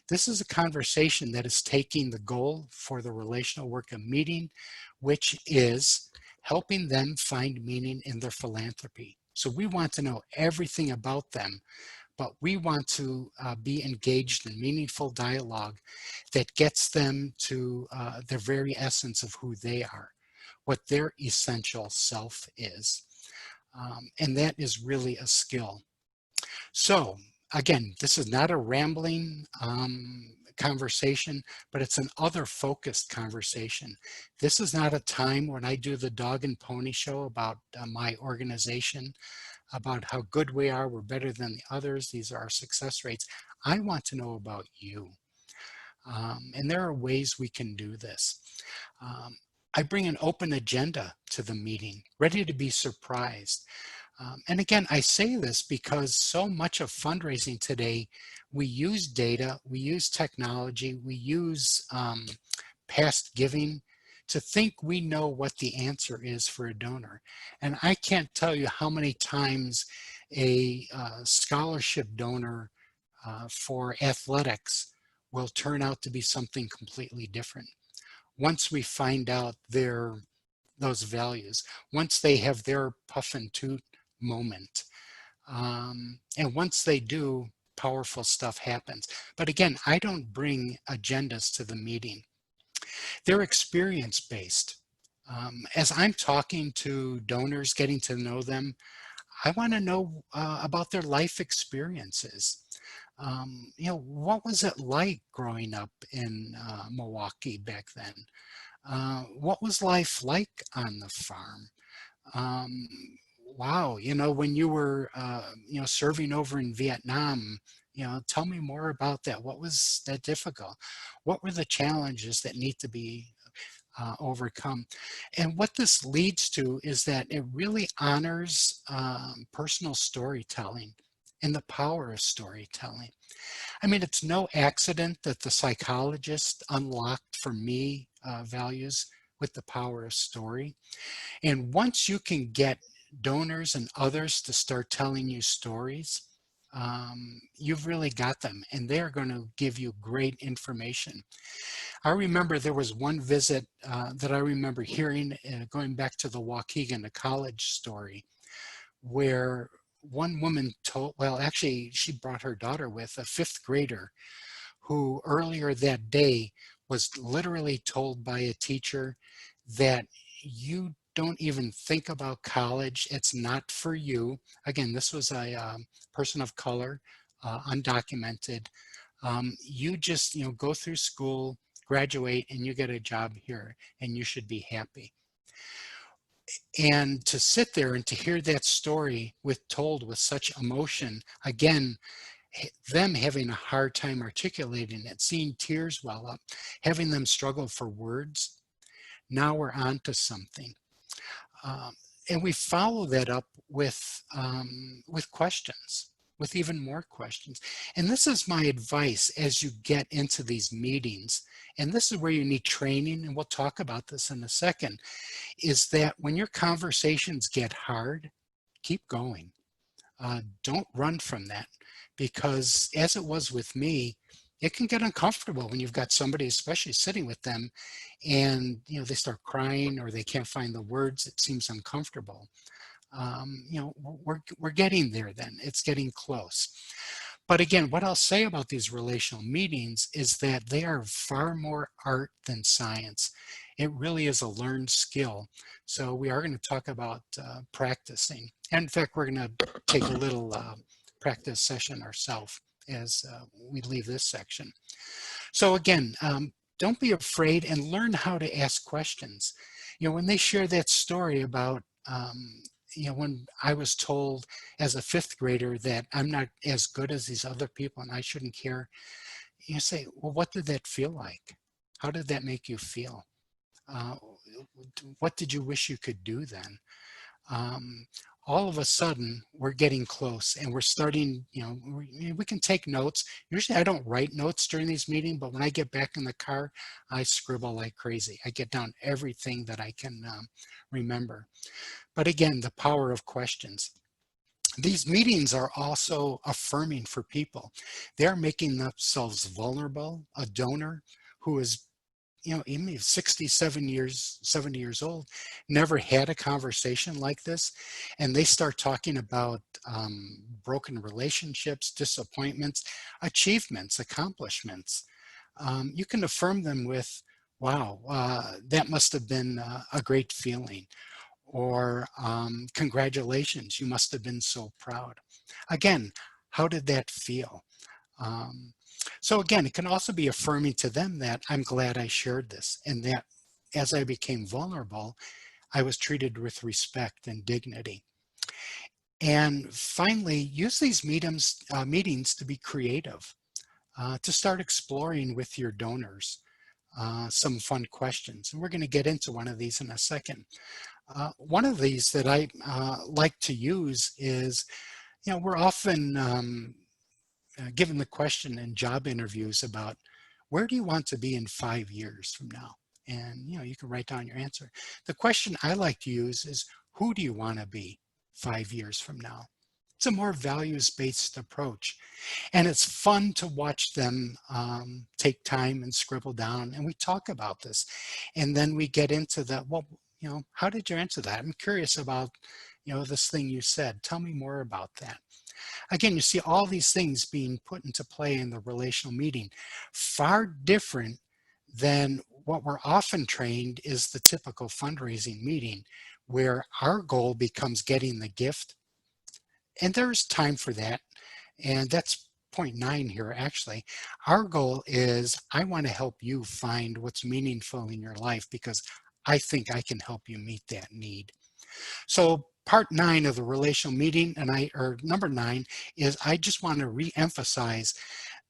This is a conversation that is taking the goal for the relational work of meeting, which is helping them find meaning in their philanthropy. So we want to know everything about them, but we want to be engaged in meaningful dialogue that gets them to the very essence of who they are, what their essential self is. And that is really a skill. So again, this is not a rambling conversation, but it's an other focused conversation. This is not a time when I do the dog and pony show about my organization, about how good we are, we're better than the others, these are our success rates. I want to know about you. And there are ways we can do this. I bring an open agenda to the meeting, ready to be surprised. And again, I say this because so much of fundraising today, we use data, we use technology, we use past giving to think we know what the answer is for a donor. And I can't tell you how many times a scholarship donor for athletics will turn out to be something completely different. Once we find out those values, once they have their puff and toot moment, and once they do, powerful stuff happens. But again, I don't bring agendas to the meeting. They're experience based. As I'm talking to donors, getting to know them, I want to know about their life experiences. What was it like growing up in Milwaukee back then? What was life like on the farm? Um, wow, when you were, serving over in Vietnam, tell me more about that. What was that difficult? What were the challenges that need to be overcome? And what this leads to is that it really honors personal storytelling and the power of storytelling. I mean, it's no accident that the psychologist unlocked for me values with the power of story. And once you can get donors and others to start telling you stories, you've really got them, and they're going to give you great information. I remember there was one visit that I remember hearing, going back to the Waukegan to college story, where one woman told, well, actually, she brought her daughter with, a fifth grader, who earlier that day was literally told by a teacher that you don't even think about college. It's not for you. Again, this was a person of color, undocumented. You just, go through school, graduate, and you get a job here, and you should be happy. And to sit there and to hear that story told with such emotion, again, them having a hard time articulating it, seeing tears well up, having them struggle for words, now we're on to something. Um, And we follow that up with questions, with even more questions. And this is my advice as you get into these meetings. And this is where you need training, and we'll talk about this in a second, is that when your conversations get hard, keep going. Don't run from that, because as it was with me, it can get uncomfortable when you've got somebody, especially sitting with them, and they start crying or they can't find the words. It seems uncomfortable. We're getting there. Then it's getting close. But again, what I'll say about these relational meetings is that they are far more art than science. It really is a learned skill. So we are going to talk about practicing. And in fact, we're going to take a little practice session ourselves as we leave this section. So again, don't be afraid and learn how to ask questions. When they share that story about when I was told as a fifth grader that I'm not as good as these other people and I shouldn't care, you say, well, what did that feel like? How did that make you feel? What did you wish you could do then? All of a sudden, we're getting close and we're starting, we can take notes. Usually I don't write notes during these meetings, but when I get back in the car, I scribble like crazy. I get down everything that I can remember. But again, the power of questions. These meetings are also affirming for people. They're making themselves vulnerable. A donor who is even 67 years, 70 years old, never had a conversation like this. And they start talking about broken relationships, disappointments, achievements, accomplishments. You can affirm them with, wow, that must have been a great feeling. Or congratulations, you must have been so proud. Again, how did that feel? So again, it can also be affirming to them that I'm glad I shared this, and that as I became vulnerable, I was treated with respect and dignity. And finally, use these meetings to be creative, to start exploring with your donors some fun questions. And we're going to get into one of these in a second. One of these that I like to use is, we're often given the question in job interviews about where do you want to be in 5 years from now? And you can write down your answer. The question I like to use is, who do you want to be 5 years from now? It's a more values-based approach. And it's fun to watch them take time and scribble down. And we talk about this. And then we get into the, well, how did you answer that? I'm curious about, this thing you said. Tell me more about that. Again, you see all these things being put into play in the relational meeting. Far different than what we're often trained is the typical fundraising meeting, where our goal becomes getting the gift. And there's time for that. And that's point 9 here, actually. Our goal is, I want to help you find what's meaningful in your life because I think I can help you meet that need. So part 9 of the relational meeting, or number 9, is I just want to re-emphasize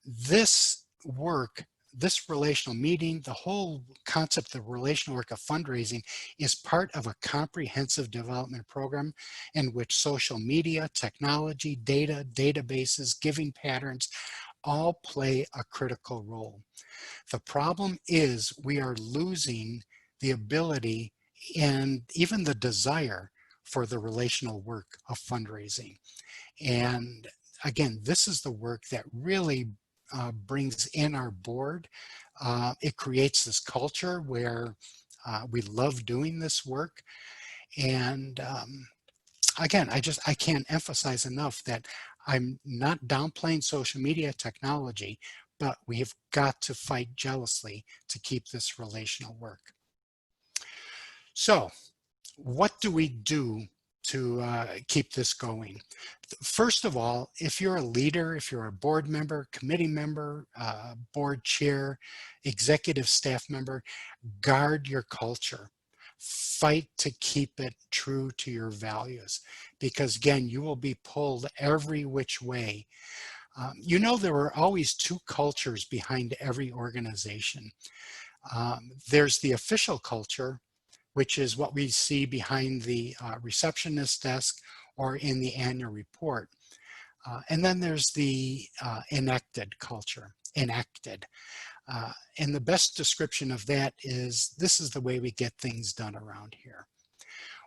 this work, this relational meeting, the whole concept of relational work of fundraising is part of a comprehensive development program in which social media, technology, data, databases, giving patterns all play a critical role. The problem is we are losing the ability and even the desire for the relational work of fundraising. And again, this is the work that really brings in our board. It creates this culture where we love doing this work. And again, I can't emphasize enough that I'm not downplaying social media technology, but we have got to fight jealously to keep this relational work. So what do we do to keep this going? First of all, if you're a leader, if you're a board member, committee member, board chair, executive staff member, guard your culture. Fight to keep it true to your values, because again, you will be pulled every which way. There are always 2 cultures behind every organization. There's the official culture, which is what we see behind the receptionist desk or in the annual report. And then there's the enacted culture, enacted. And the best description of that is, this is the way we get things done around here.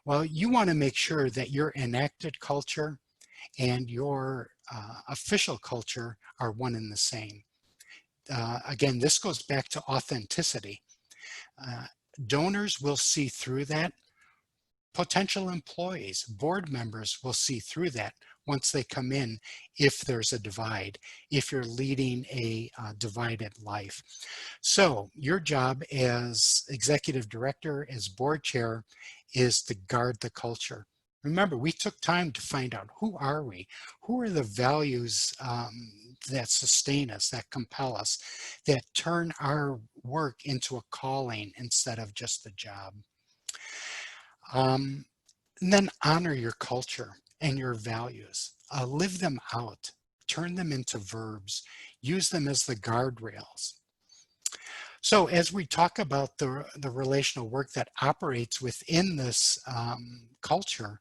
Well, you want to make sure that your enacted culture and your official culture are one and the same. Again, this goes back to authenticity. Donors will see through that. Potential employees, board members will see through that once they come in, if there's a divide, if you're leading a divided life. So your job as executive director, as board chair, is to guard the culture. Remember, we took time to find out, who are we? Who are the values that sustain us, that compel us, that turn our work into a calling instead of just a job? And then honor your culture and your values. Live them out. Turn them into verbs. Use them as the guardrails. So as we talk about the relational work that operates within this culture,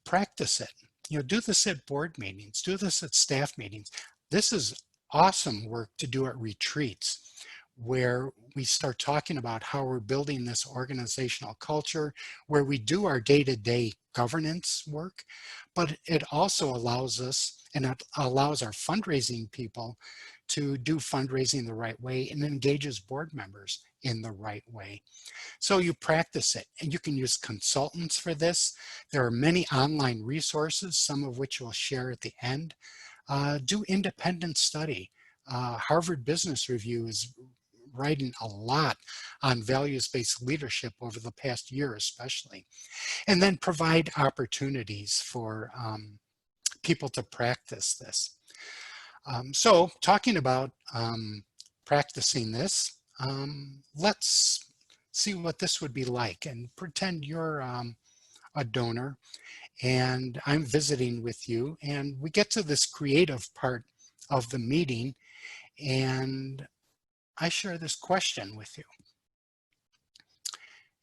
practice it. Do this at board meetings. Do this at staff meetings. This is awesome work to do at retreats, where we start talking about how we're building this organizational culture, where we do our day-to-day governance work, but it also allows us, and it allows our fundraising people to do fundraising the right way and engages board members in the right way. So you practice it, and you can use consultants for this. There are many online resources, some of which we'll share at the end. Do independent study. Harvard Business Review is writing a lot on values-based leadership over the past year especially. And then provide opportunities for people to practice this. So talking about practicing this, let's see what this would be like, and pretend you're a donor and I'm visiting with you, and we get to this creative part of the meeting, and I share this question with you.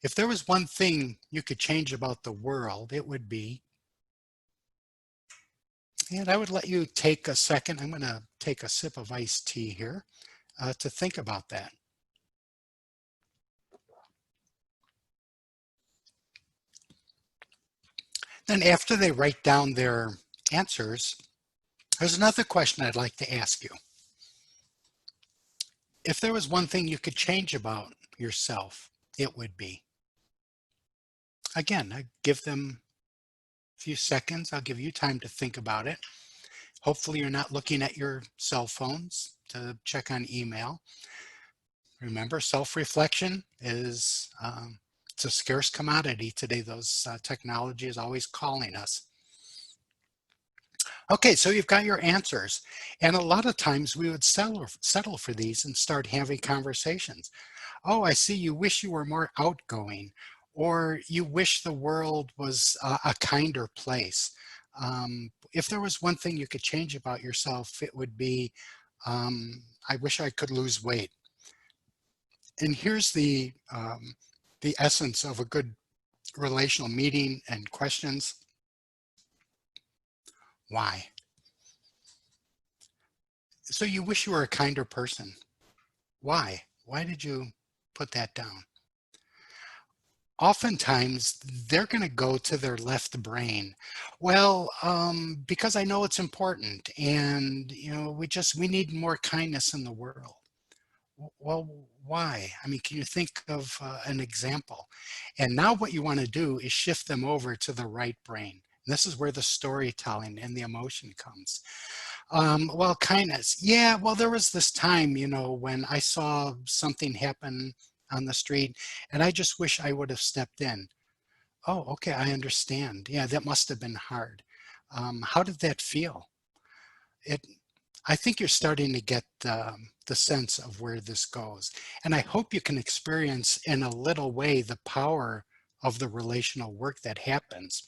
If there was one thing you could change about the world, it would be, and I would let you take a second. I'm going to take a sip of iced tea here to think about that. Then after they write down their answers, there's another question I'd like to ask you. If there was one thing you could change about yourself, it would be. Again, I give them a few seconds. I'll give you time to think about it. Hopefully you're not looking at your cell phones to check on email. Remember, self-reflection is it's a scarce commodity today. Those technology is always calling us. Okay, so you've got your answers. And a lot of times we would settle for these and start having conversations. Oh, I see you wish you were more outgoing, or you wish the world was a kinder place. If there was one thing you could change about yourself, it would be, I wish I could lose weight. And here's the essence of a good relational meeting and questions. Why? So you wish you were a kinder person. Why? Why did you put that down? Oftentimes they're going to go to their left brain. Well, because I know it's important, and we need more kindness in the world. Well, why? I mean, can you think of an example? And now what you want to do is shift them over to the right brain. And this is where the storytelling and the emotion comes. Well, kindness. Yeah, well, there was this time, when I saw something happen on the street, and I just wish I would have stepped in. Oh, okay, I understand. Yeah, that must have been hard. How did that feel? I think you're starting to get the sense of where this goes. And I hope you can experience in a little way the power of the relational work that happens.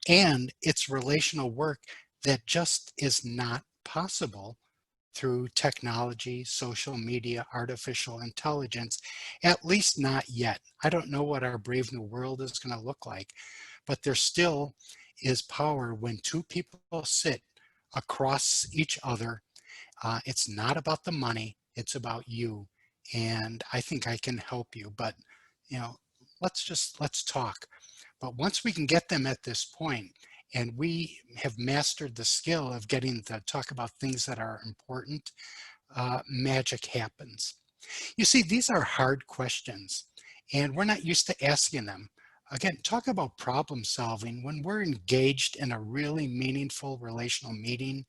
And it's relational work that just is not possible through technology, social media, artificial intelligence, at least not yet. I don't know what our brave new world is going to look like, but there still is power when two people sit across each other. It's not about the money, it's about you. And I think I can help you, but you know, let's talk. But once we can get them at this point, and we have mastered the skill of getting to talk about things that are important, magic happens. You see, these are hard questions, and we're not used to asking them. Again, talk about problem solving. When we're engaged in a really meaningful relational meeting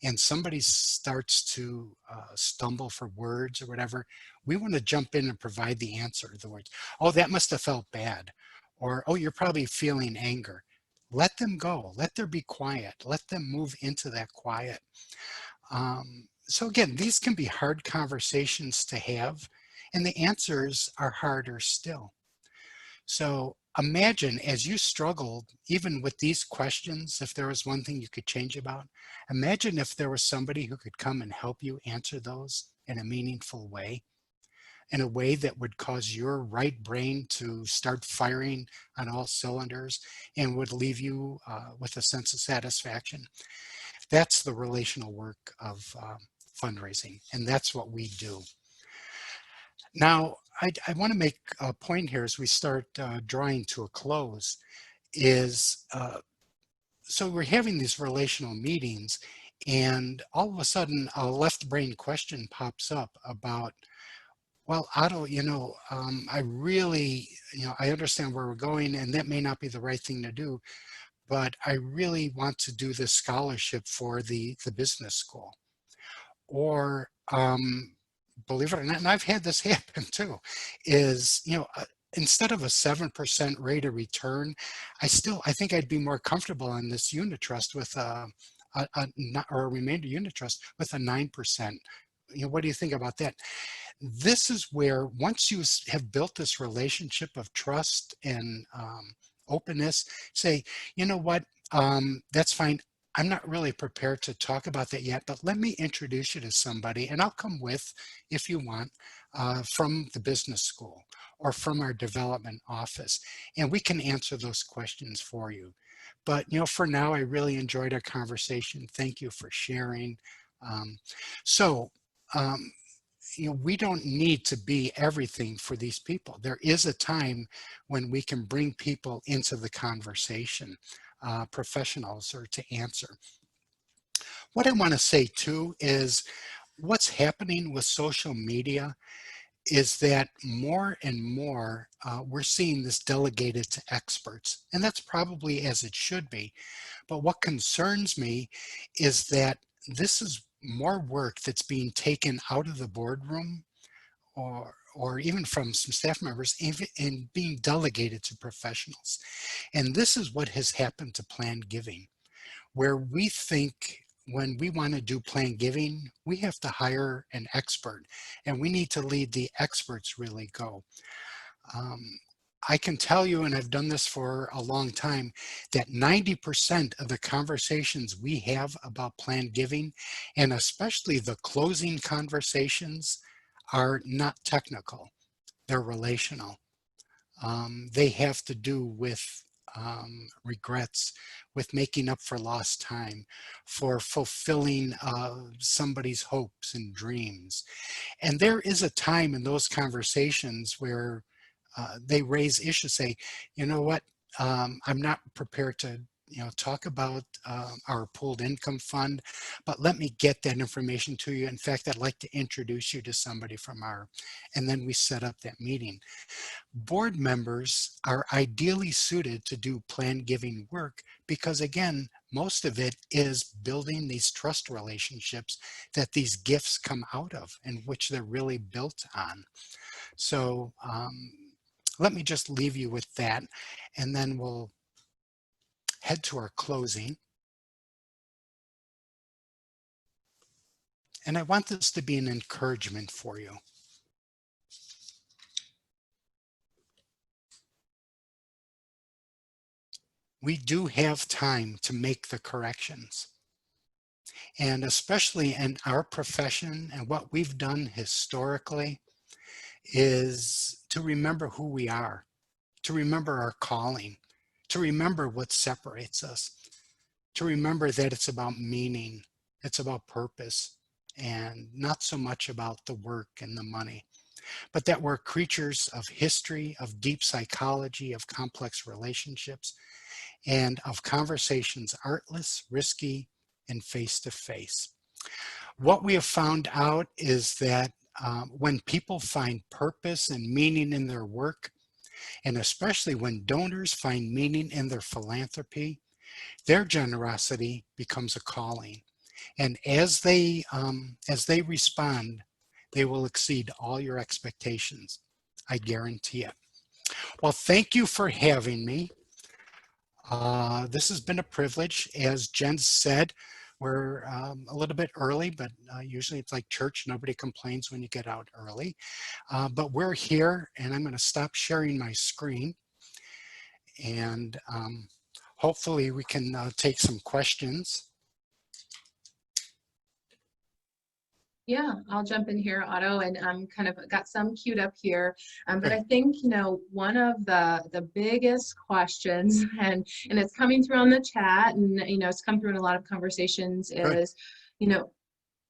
and somebody starts to stumble for words or whatever, we want to jump in and provide the answer. The words, oh, that must have felt bad. Or, oh, you're probably feeling anger. Let them go. Let there be quiet. Let them move into that quiet. So again, these can be hard conversations to have, and the answers are harder still. So imagine as you struggled, even with these questions, if there was one thing you could change about, imagine if there was somebody who could come and help you answer those in a meaningful way, in a way that would cause your right brain to start firing on all cylinders and would leave you with a sense of satisfaction. That's the relational work of fundraising, and that's what we do. Now, I want to make a point here as we start drawing to a close is so we're having these relational meetings, and all of a sudden a left brain question pops up about, well, Otto, I really, I understand where we're going, and that may not be the right thing to do, but I really want to do this scholarship for the business school. Or believe it or not, and I've had this happen too, is, instead of a 7% rate of return, I think I'd be more comfortable on this unit trust with or a remainder unit trust with a 9%. What do you think about that? This is where once you have built this relationship of trust and openness, say, you know what, that's fine. I'm not really prepared to talk about that yet, but let me introduce you to somebody, and I'll come with, if you want, from the business school or from our development office, and we can answer those questions for you. But, for now, I really enjoyed our conversation. Thank you for sharing. Um, so, um, we don't need to be everything for these people. There is a time when we can bring people into the conversation, professionals, or to answer. What I want to say too is what's happening with social media is that more and more we're seeing this delegated to experts, and that's probably as it should be. But what concerns me is that this is more work that's being taken out of the boardroom or even from some staff members and being delegated to professionals. And this is what has happened to planned giving, where we think when we want to do planned giving, we have to hire an expert and we need to lead the experts really go. Um, I can tell you, and I've done this for a long time, that 90% of the conversations we have about planned giving, and especially the closing conversations, are not technical. They're relational. They have to do with regrets, with making up for lost time, for fulfilling somebody's hopes and dreams. And there is a time in those conversations where they raise issues, say, you know what, I'm not prepared to talk about our pooled income fund, but let me get that information to you. In fact, I'd like to introduce you to somebody from and then we set up that meeting. Board members are ideally suited to do planned giving work because, again, most of it is building these trust relationships that these gifts come out of and which they're really built on. So let me just leave you with that, and then we'll head to our closing. And I want this to be an encouragement for you. We do have time to make the corrections. And especially in our profession and what we've done historically is to remember who we are, to remember our calling, to remember what separates us, to remember that it's about meaning, it's about purpose, and not so much about the work and the money, but that we're creatures of history, of deep psychology, of complex relationships, and of conversations artless, risky, and face to face. What we have found out is that when people find purpose and meaning in their work, and especially when donors find meaning in their philanthropy, their generosity becomes a calling. And as they respond, they will exceed all your expectations. I guarantee it. Well, thank you for having me. This has been a privilege. As Jen said, we're a little bit early, but usually it's like church. Nobody complains when you get out early. But we're here, and I'm going to stop sharing my screen. And hopefully we can take some questions. Yeah, I'll jump in here, Otto, and kind of got some queued up here. But Good. I think, one of the biggest questions, and it's coming through on the chat, and it's come through in a lot of conversations, Good. is, you know,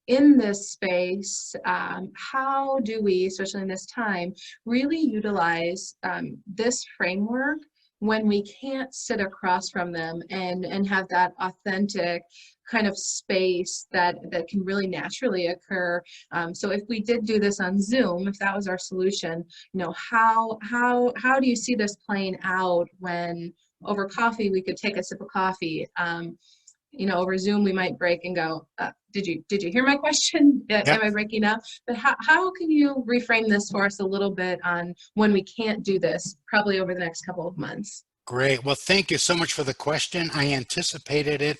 in this space, how do we, especially in this time, really utilize this framework when we can't sit across from them and have that authentic kind of space that can really naturally occur. So if we did do this on Zoom, if that was our solution, how do you see this playing out when over coffee we could take a sip of coffee? Over Zoom, we might break and go, did you hear my question? Yep. Am I breaking up? But how can you reframe this for us a little bit on when we can't do this, probably over the next couple of months? Great. Well, thank you so much for the question. I anticipated it.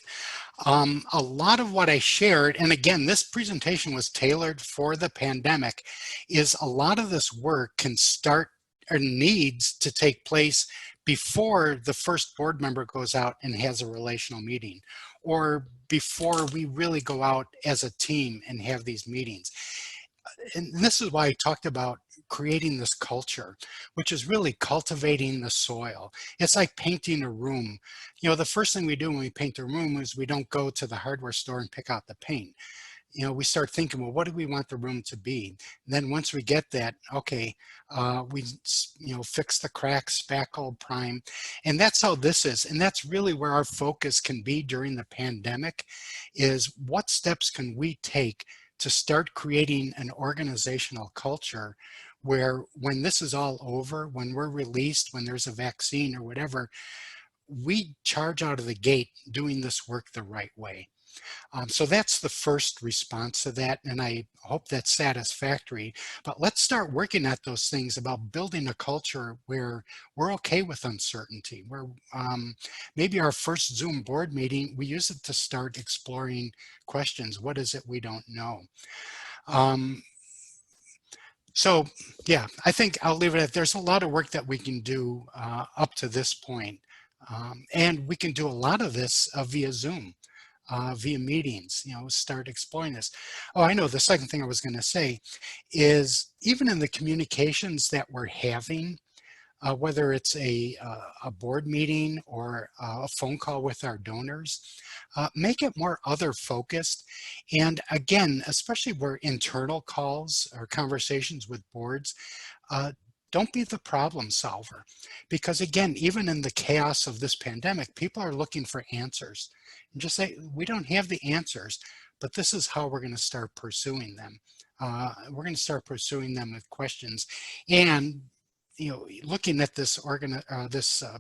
A lot of what I shared, and again, this presentation was tailored for the pandemic, is a lot of this work can start or needs to take place before the first board member goes out and has a relational meeting, or before we really go out as a team and have these meetings. And this is why I talked about creating this culture, which is really cultivating the soil. It's like painting a room. The first thing we do when we paint a room is we don't go to the hardware store and pick out the paint. We start thinking, well, what do we want the room to be? And then once we get that, okay, we, fix the cracks, spackle, prime. And that's how this is. And that's really where our focus can be during the pandemic, is what steps can we take to start creating an organizational culture where when this is all over, when we're released, when there's a vaccine or whatever, we charge out of the gate doing this work the right way. So that's the first response to that, and I hope that's satisfactory. But let's start working at those things about building a culture where we're okay with uncertainty, where maybe our first Zoom board meeting, we use it to start exploring questions. What is it we don't know? So yeah, I think I'll leave it at, there's a lot of work that we can do up to this point. And we can do a lot of this via Zoom. Via meetings, start exploring this. Oh, I know the second thing I was going to say is even in the communications that we're having, whether it's a board meeting or a phone call with our donors, make it more other focused. And again, especially where internal calls or conversations with boards, don't be the problem solver. Because again, even in the chaos of this pandemic, people are looking for answers. And just say, we don't have the answers, but this is how we're going to start pursuing them. We're going to start pursuing them with questions. And looking at this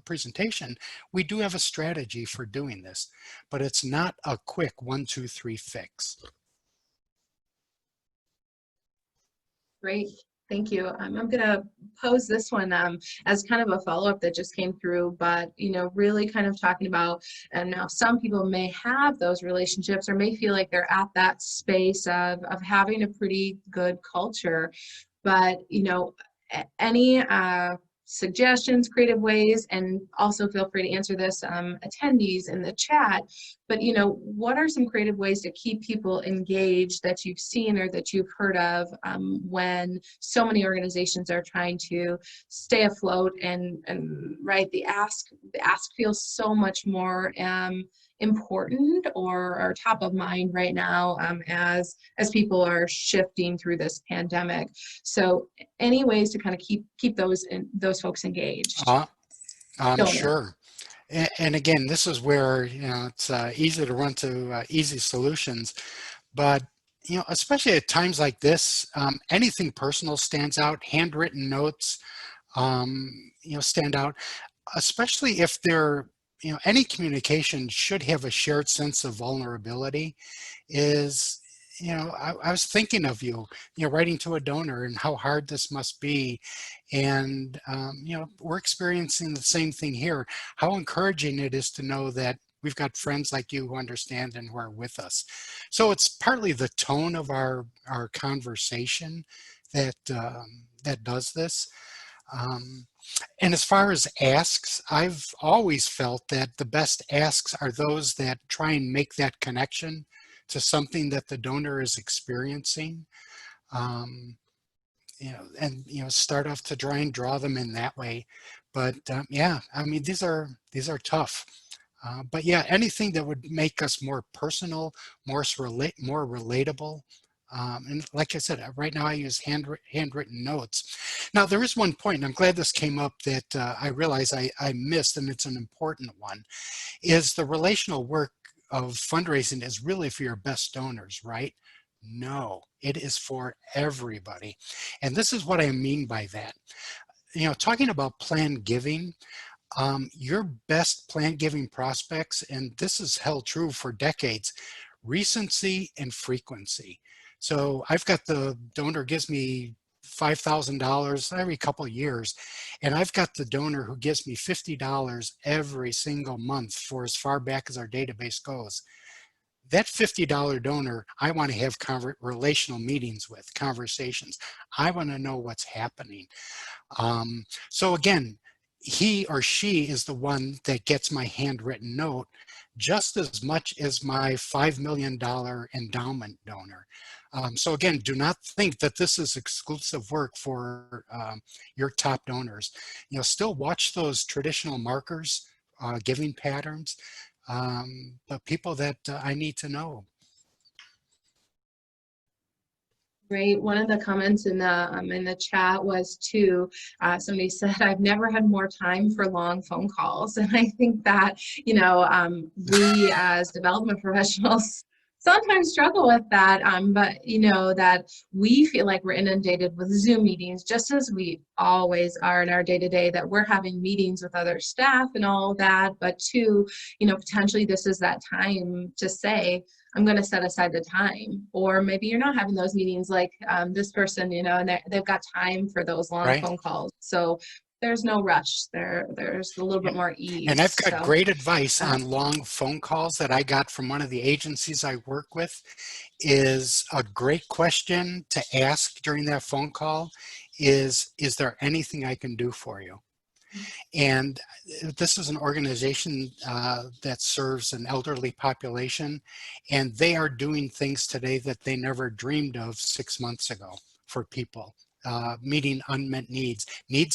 presentation, we do have a strategy for doing this, but it's not a quick 1, 2, 3 fix. Great. Thank you. I'm going to pose this one as kind of a follow-up that just came through, but, really kind of talking about, and now some people may have those relationships or may feel like they're at that space of having a pretty good culture, but, any suggestions, creative ways, and also feel free to answer this, attendees in the chat. But, what are some creative ways to keep people engaged that you've seen or that you've heard of when so many organizations are trying to stay afloat and right, the ask feels so much more important or top of mind right now, as people are shifting through this pandemic. So any ways to kind of keep those folks engaged? I'm Donor. sure. And again, this is where, it's easy to run to easy solutions, but especially at times like this, anything personal stands out. Handwritten notes, stand out, especially if they're, any communication should have a shared sense of vulnerability. Is, I was thinking of you, writing to a donor and how hard this must be. And, we're experiencing the same thing here. How encouraging it is to know that we've got friends like you who understand and who are with us. So it's partly the tone of our conversation that, that does this. And as far as asks, I've always felt that the best asks are those that try and make that connection to something that the donor is experiencing. Um, start off to try and draw them in that way. But yeah, I mean, these are tough. But yeah, anything that would make us more personal, more relatable. And like I said, right now I use handwritten notes. Now there is one point, and I'm glad this came up, that I realize I missed, and it's an important one, is the relational work of fundraising is really for your best donors, right? No, it is for everybody. And this is what I mean by that. Talking about planned giving, your best planned giving prospects, and this is held true for decades, recency and frequency. So I've got the donor gives me $5,000 every couple of years, and I've got the donor who gives me $50 every single month for as far back as our database goes. That $50 donor, I want to have relational meetings with, conversations. I want to know what's happening. So again, he or she is the one that gets my handwritten note just as much as my $5 million endowment donor. So again, do not think that this is exclusive work for your top donors. Still watch those traditional markers, giving patterns, but people that I need to know. Great. One of the comments in the chat was somebody said, "I've never had more time for long phone calls," and I think that we as development professionals sometimes struggle with that, but that we feel like we're inundated with Zoom meetings, just as we always are in our day-to-day, that we're having meetings with other staff and all that, but potentially this is that time to say, I'm going to set aside the time. Or maybe you're not having those meetings like this person, and they've got time for those long Right. phone calls. So there's no rush. There's a little bit more ease. And I've got great advice on long phone calls that I got from one of the agencies I work with. Is a great question to ask during that phone call is there anything I can do for you? And this is an organization that serves an elderly population, and they are doing things today that they never dreamed of 6 months ago for people, meeting unmet needs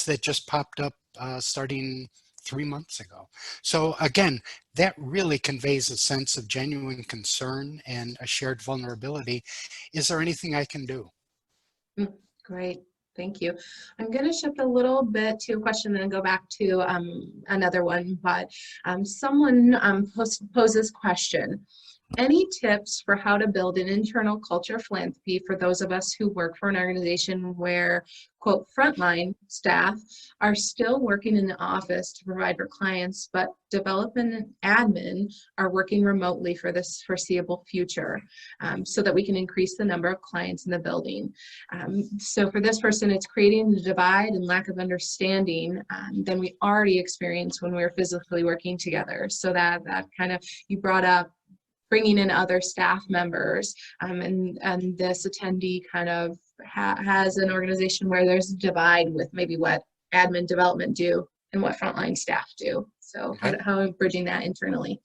that just popped up starting 3 months ago. So again, that really conveys a sense of genuine concern and a shared vulnerability. Is there anything I can do? Great. Thank you. I'm going to shift a little bit to a question and then go back to another one, but someone posed this question. Any tips for how to build an internal culture of philanthropy for those of us who work for an organization where, quote, frontline staff are still working in the office to provide for clients, but development and admin are working remotely for this foreseeable future, so that we can increase the number of clients in the building? So for this person, it's creating the divide and lack of understanding than we already experienced when we were physically working together. So that kind of, you brought up bringing in other staff members, and this attendee kind of has an organization where there's a divide with maybe what admin development do and what frontline staff do. So Okay. how I'm bridging that internally.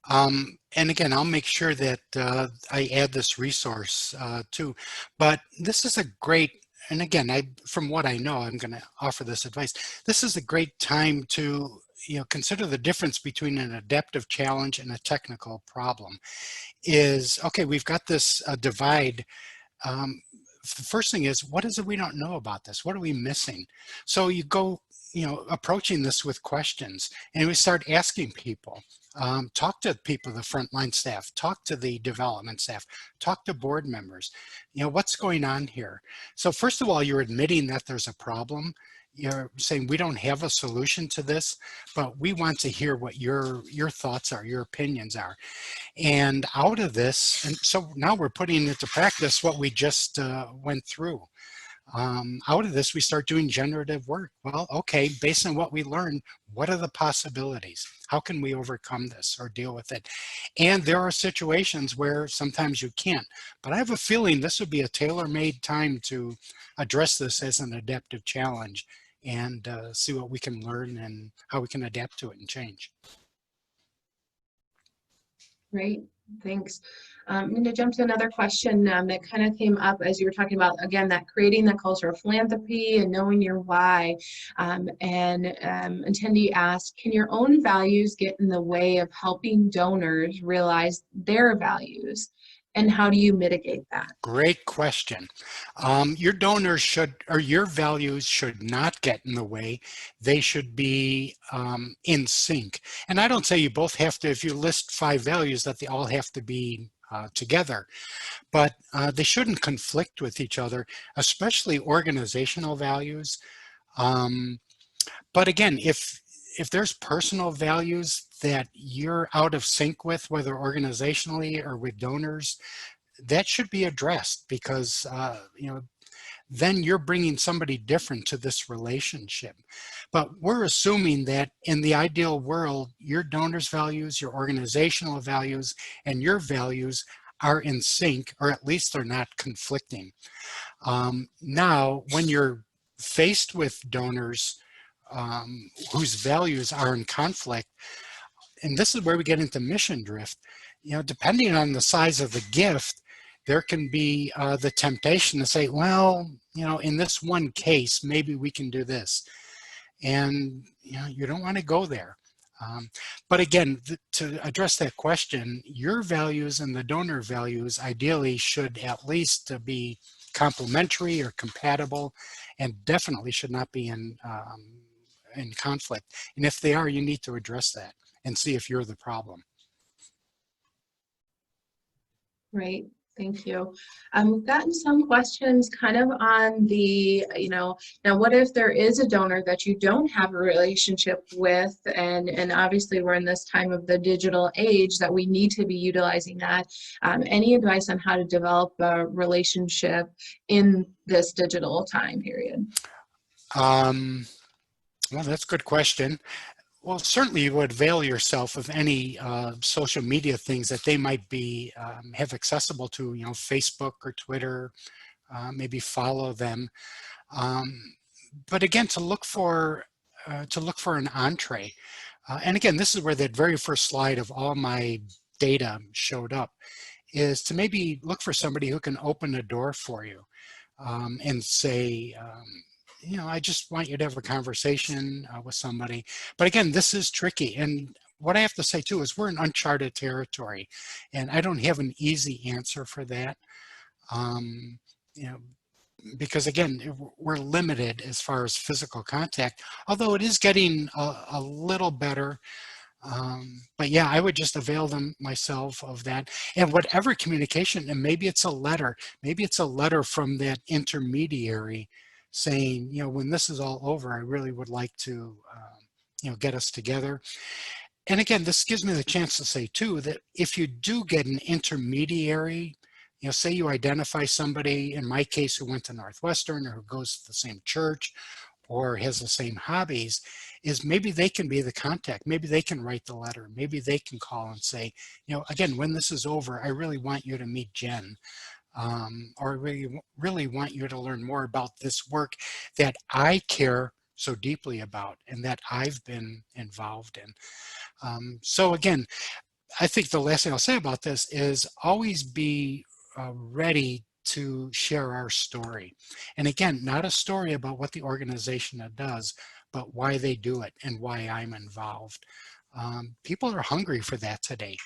And again, I'll make sure that I add this resource too. But this is a great, and again, from what I know, I'm going to offer this advice. This is a great time to consider the difference between an adaptive challenge and a technical problem. Is okay, we've got this divide. The first thing is, what is it we don't know about this? What are we missing? So you go, approaching this with questions, and we start asking people. Talk to people, the frontline staff, talk to the development staff, talk to board members. What's going on here? So first of all, you're admitting that there's a problem. You're saying we don't have a solution to this, but we want to hear what your thoughts are, your opinions are. And out of this, and so now we're putting into practice what we just went through. Out of this, we start doing generative work. Well, okay, based on what we learned, what are the possibilities? How can we overcome this or deal with it? And there are situations where sometimes you can't, but I have a feeling this would be a tailor-made time to address this as an adaptive challenge and see what we can learn and how we can adapt to it and change. Great, thanks. I'm going to jump to another question that kind of came up as you were talking about, again, that creating the culture of philanthropy and knowing your why. Attendee asked, can your own values get in the way of helping donors realize their values? And how do you mitigate that? Great question. Your donors should, or your values should not get in the way. They should be in sync. And I don't say you both have to, if you list 5 values, that they all have to be together, but they shouldn't conflict with each other, especially organizational values. But again, if there's personal values that you're out of sync with, whether organizationally or with donors, that should be addressed because, then you're bringing somebody different to this relationship. But we're assuming that in the ideal world, your donors' values, your organizational values, and your values are in sync, or at least they're not conflicting. Now, when you're faced with donors whose values are in conflict, and this is where we get into mission drift, depending on the size of the gift, there can be the temptation to say, well, in this one case, maybe we can do this. And, you don't want to go there. But again, to address that question, your values and the donor values ideally should at least be complementary or compatible, and definitely should not be in conflict. And if they are, you need to address that and see if you're the problem. Great, thank you. We've gotten some questions kind of on the, now what if there is a donor that you don't have a relationship with, and obviously we're in this time of the digital age that we need to be utilizing that. Any advice on how to develop a relationship in this digital time period? Well, that's a good question. Well, certainly you would avail yourself of any social media things that they might be have accessible to, Facebook or Twitter, maybe follow them. But again, to look for an entree. And again, this is where that very first slide of all my data showed up, is to maybe look for somebody who can open a door for you and say, I just want you to have a conversation with somebody. But again, this is tricky. And what I have to say too is we're in uncharted territory, and I don't have an easy answer for that. Because again, we're limited as far as physical contact, although it is getting a little better. But yeah, I would just avail myself of that, and whatever communication, and maybe it's a letter from that intermediary saying, when this is all over, I really would like to, get us together. And again, this gives me the chance to say too, that if you do get an intermediary, say you identify somebody, in my case, who went to Northwestern or who goes to the same church or has the same hobbies, is maybe they can be the contact. Maybe they can write the letter. Maybe they can call and say, again, when this is over, I really want you to meet Jen. or really want you to learn more about this work that I care so deeply about and that I've been involved in. So again, I think the last thing I'll say about this is always be ready to share our story. And again, not a story about what the organization does, but why they do it and why I'm involved. People are hungry for that today.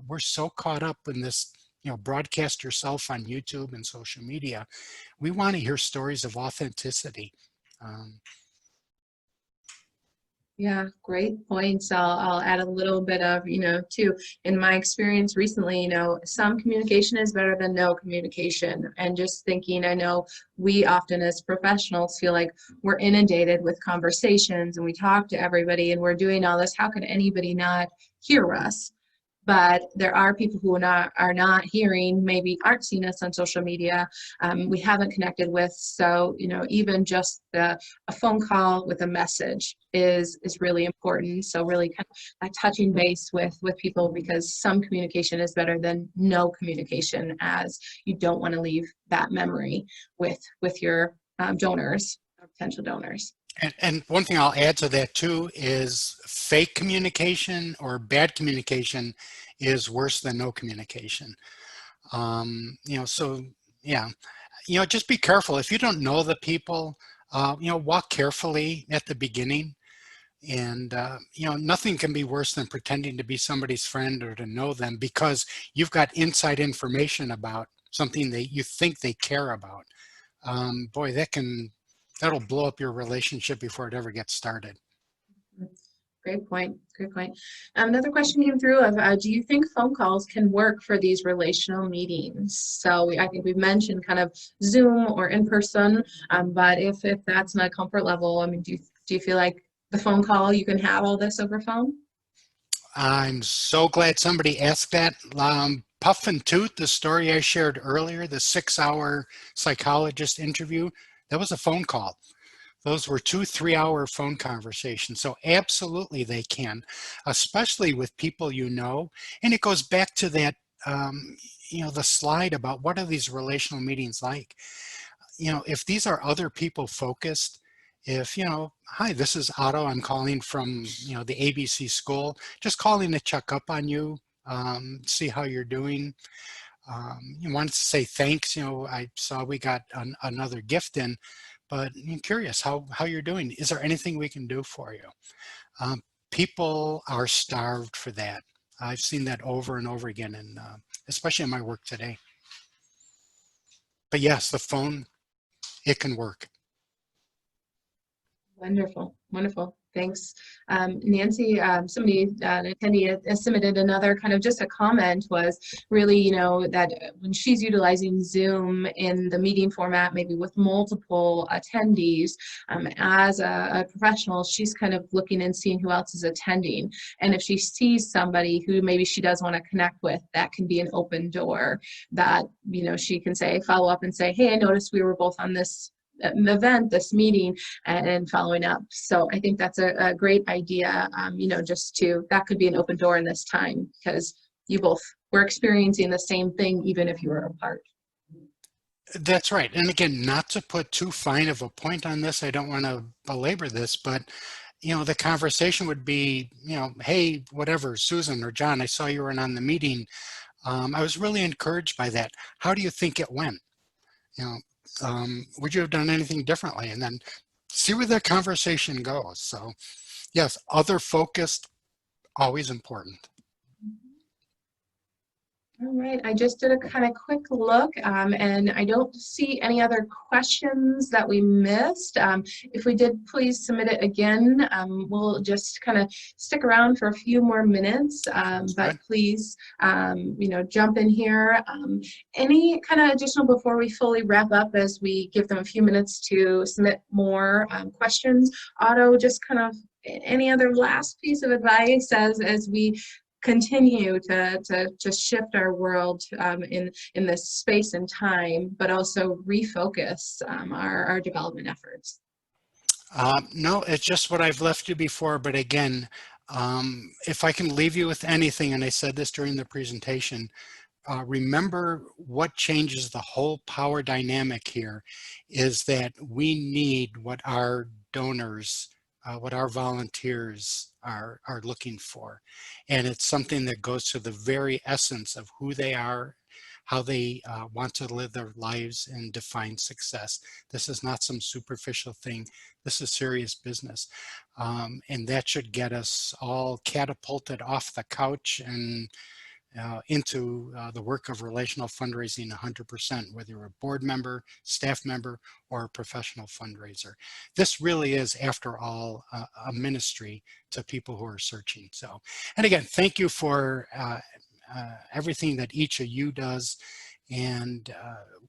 We're so caught up in this, broadcast yourself on YouTube and social media. We want to hear stories of authenticity. Um, Yeah, great points. I'll add a little bit of, too, in my experience recently, some communication is better than no communication. And just thinking, I know we often as professionals feel like we're inundated with conversations and we talk to everybody and we're doing all this. How could anybody not hear us? But there are people who are not hearing, maybe aren't seeing us on social media, we haven't connected with. So, even just a phone call with a message is really important. So really kind of touching base with people, because some communication is better than no communication, as you don't want to leave that memory with your donors or potential donors. and one thing I'll add to that too is fake communication or bad communication is worse than no communication. So yeah, just be careful. If you don't know the people, walk carefully at the beginning. And, nothing can be worse than pretending to be somebody's friend or to know them because you've got inside information about something that you think they care about. Boy, that'll blow up your relationship before it ever gets started. Great point. Great point. Another question came through of, do you think phone calls can work for these relational meetings? So I think we've mentioned kind of Zoom or in person, but if that's not a comfort level, I mean, do you feel like the phone call, you can have all this over phone? I'm so glad somebody asked that. Puff and Toot, the story I shared earlier, the 6-hour psychologist interview, that was a phone call. Those were 2 3-hour phone conversations. So absolutely they can, especially with people you know. And it goes back to that, the slide about what are these relational meetings like? If these are other people focused, if, hi, this is Otto, I'm calling from, the ABC school, just calling to check up on you, see how you're doing. You wanted to say thanks, I saw we got another gift in, but I'm curious how you're doing. Is there anything we can do for you? People are starved for that. I've seen that over and over again, and especially in my work today. But yes, the phone, it can work. Wonderful, wonderful. Thanks. Nancy, somebody, an attendee submitted another kind of just a comment was really, that when she's utilizing Zoom in the meeting format, maybe with multiple attendees, as a professional, she's kind of looking and seeing who else is attending. And if she sees somebody who maybe she does want to connect with, that can be an open door that, she can say, follow up and say, hey, I noticed we were both on this event, this meeting, and following up. So I think that's a great idea, that could be an open door in this time, because you both were experiencing the same thing, even if you were apart. That's right. And again, not to put too fine of a point on this, I don't want to belabor this, but the conversation would be, hey, whatever, Susan or John, I saw you were on the meeting. I was really encouraged by that. How do you think it went? Would you have done anything differently? And then see where that conversation goes. So yes, other focused, always important. All right, I just did a kind of quick look, and I don't see any other questions that we missed. If we did, please submit it again. We'll just kind of stick around for a few more minutes, but please, jump in here. Any kind of additional before we fully wrap up, as we give them a few minutes to submit more questions? Otto, just kind of any other last piece of advice as we continue to shift our world in this space and time, but also refocus our development efforts? No, it's just what I've left you before. But again, if I can leave you with anything, and I said this during the presentation, remember what changes the whole power dynamic here is that we need what our donors, what our volunteers are looking for. And it's something that goes to the very essence of who they are, how they want to live their lives and define success. This is not some superficial thing. This is serious business. And that should get us all catapulted off the couch and into the work of relational fundraising 100%, whether you're a board member, staff member, or a professional fundraiser. This really is, after all, a ministry to people who are searching. So, and again, thank you for everything that each of you does. And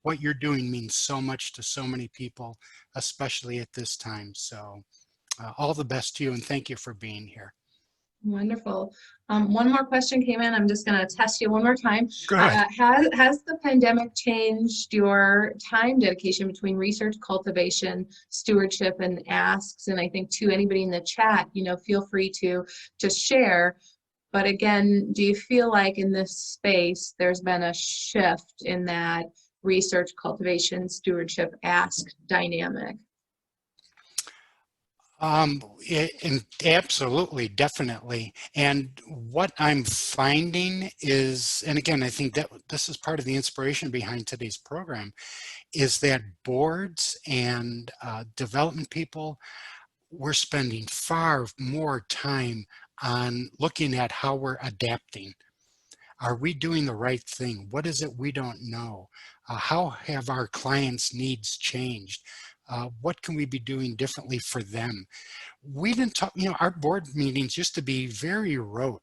what you're doing means so much to so many people, especially at this time. So all the best to you, and thank you for being here. Wonderful. One more question came in. I'm just going to test you one more time. Good. Has the pandemic changed your time dedication between research, cultivation, stewardship, and asks? And I think to anybody in the chat, feel free to share. But again, do you feel like in this space there's been a shift in that research, cultivation, stewardship, ask dynamic? Absolutely, definitely. And what I'm finding is, and again, I think that this is part of the inspiration behind today's program, is that boards and development people, we're spending far more time on looking at how we're adapting. Are we doing the right thing? What is it we don't know? How have our clients' needs changed? What can we be doing differently for them? We didn't talk, our board meetings used to be very rote.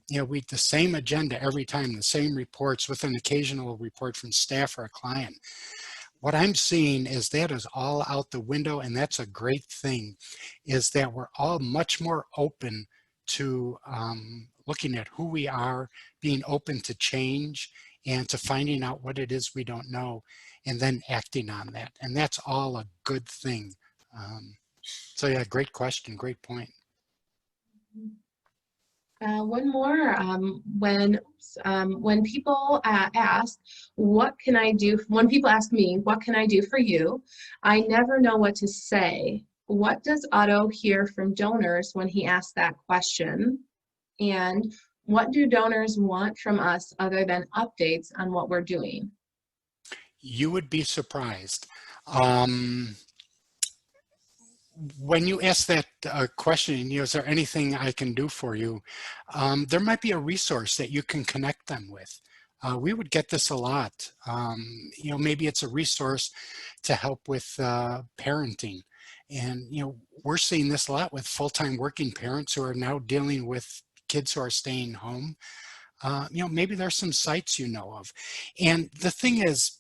We the same agenda every time, the same reports with an occasional report from staff or a client. What I'm seeing is that is all out the window, and that's a great thing, is that we're all much more open to looking at who we are, being open to change, and to finding out what it is we don't know, and then acting on that. And that's all a good thing. So yeah, great question, great point. One more, when people ask, what can I do? When people ask me, what can I do for you? I never know what to say. What does Otto hear from donors when he asks that question? And what do donors want from us other than updates on what we're doing? You would be surprised. When you ask that question, is there anything I can do for you? There might be a resource that you can connect them with. We would get this a lot. Maybe it's a resource to help with parenting. And, we're seeing this a lot with full-time working parents who are now dealing with kids who are staying home. Maybe there's some sites you know of. And the thing is,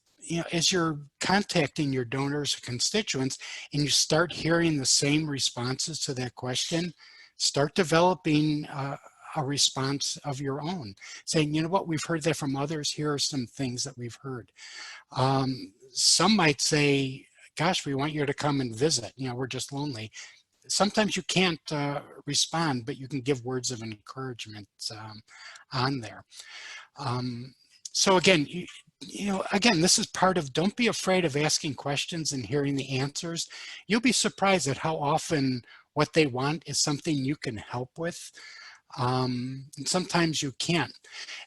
as you're contacting your donors or constituents and you start hearing the same responses to that question, start developing a response of your own, saying, what, we've heard that from others. Here are some things that we've heard. Some might say, gosh, we want you to come and visit. We're just lonely. Sometimes you can't respond, but you can give words of encouragement on there. So again, again, this is part of, don't be afraid of asking questions and hearing the answers. You'll be surprised at how often what they want is something you can help with. And sometimes you can't.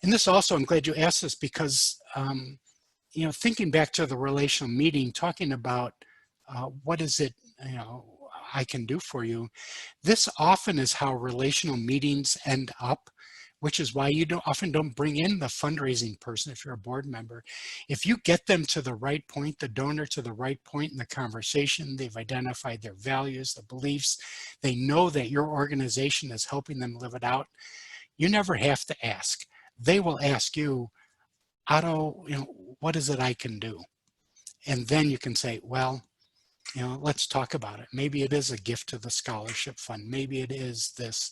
And this also, I'm glad you asked this because, thinking back to the relational meeting, talking about what is it, I can do for you. This often is how relational meetings end up, which is why you often don't bring in the fundraising person if you're a board member. If you get them to the right point, the donor to the right point in the conversation, they've identified their values, the beliefs, they know that your organization is helping them live it out, you never have to ask. They will ask you, Otto, what is it I can do? And then you can say, well, let's talk about it. Maybe it is a gift to the scholarship fund. Maybe it is this.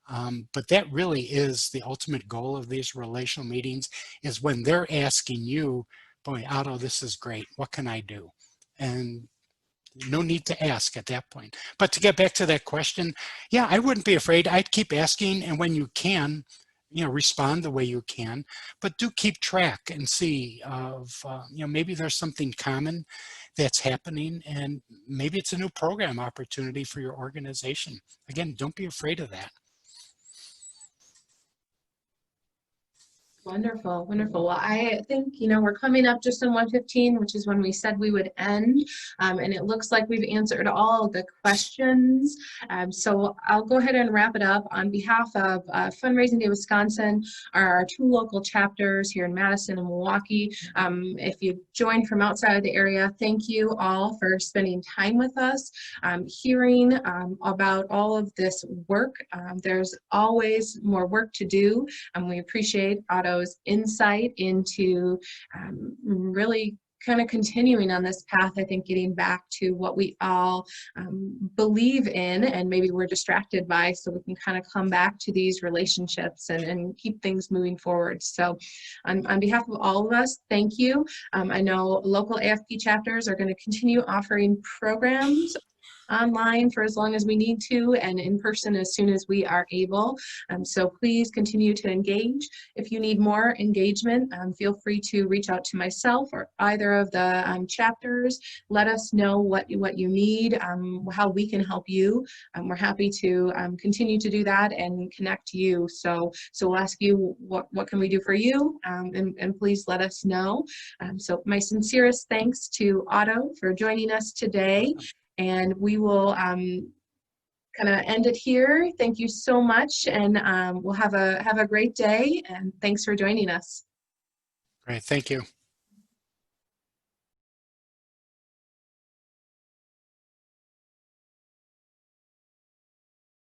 But that really is the ultimate goal of these relational meetings, is when they're asking you, boy, Otto, this is great. What can I do? And no need to ask at that point. But to get back to that question, yeah, I wouldn't be afraid. I'd keep asking. And when you can, respond the way you can, but do keep track and see of, maybe there's something common that's happening, and maybe it's a new program opportunity for your organization. Again, don't be afraid of that. Wonderful, wonderful. Well, I think, we're coming up just on 1:15, which is when we said we would end. And it looks like we've answered all the questions. So I'll go ahead and wrap it up. On behalf of Fundraising Day Wisconsin, our two local chapters here in Madison and Milwaukee. If you joined from outside of the area, thank you all for spending time with us, hearing about all of this work. There's always more work to do, and we appreciate Otto's insight into really kind of continuing on this path. I think getting back to what we all believe in and maybe we're distracted by, so we can kind of come back to these relationships and keep things moving forward. So on behalf of all of us, thank you. I know local AFP chapters are going to continue offering programs online for as long as we need to, and in person as soon as we are able. So please continue to engage. If you need more engagement, feel free to reach out to myself or either of the chapters. Let us know what you need, how we can help you. We're happy to continue to do that and connect you. So we'll ask you what can we do for you, and please let us know. So my sincerest thanks to Otto for joining us today. And we will kind of end it here. Thank you so much, and we'll have a great day, and thanks for joining us. Great, thank you.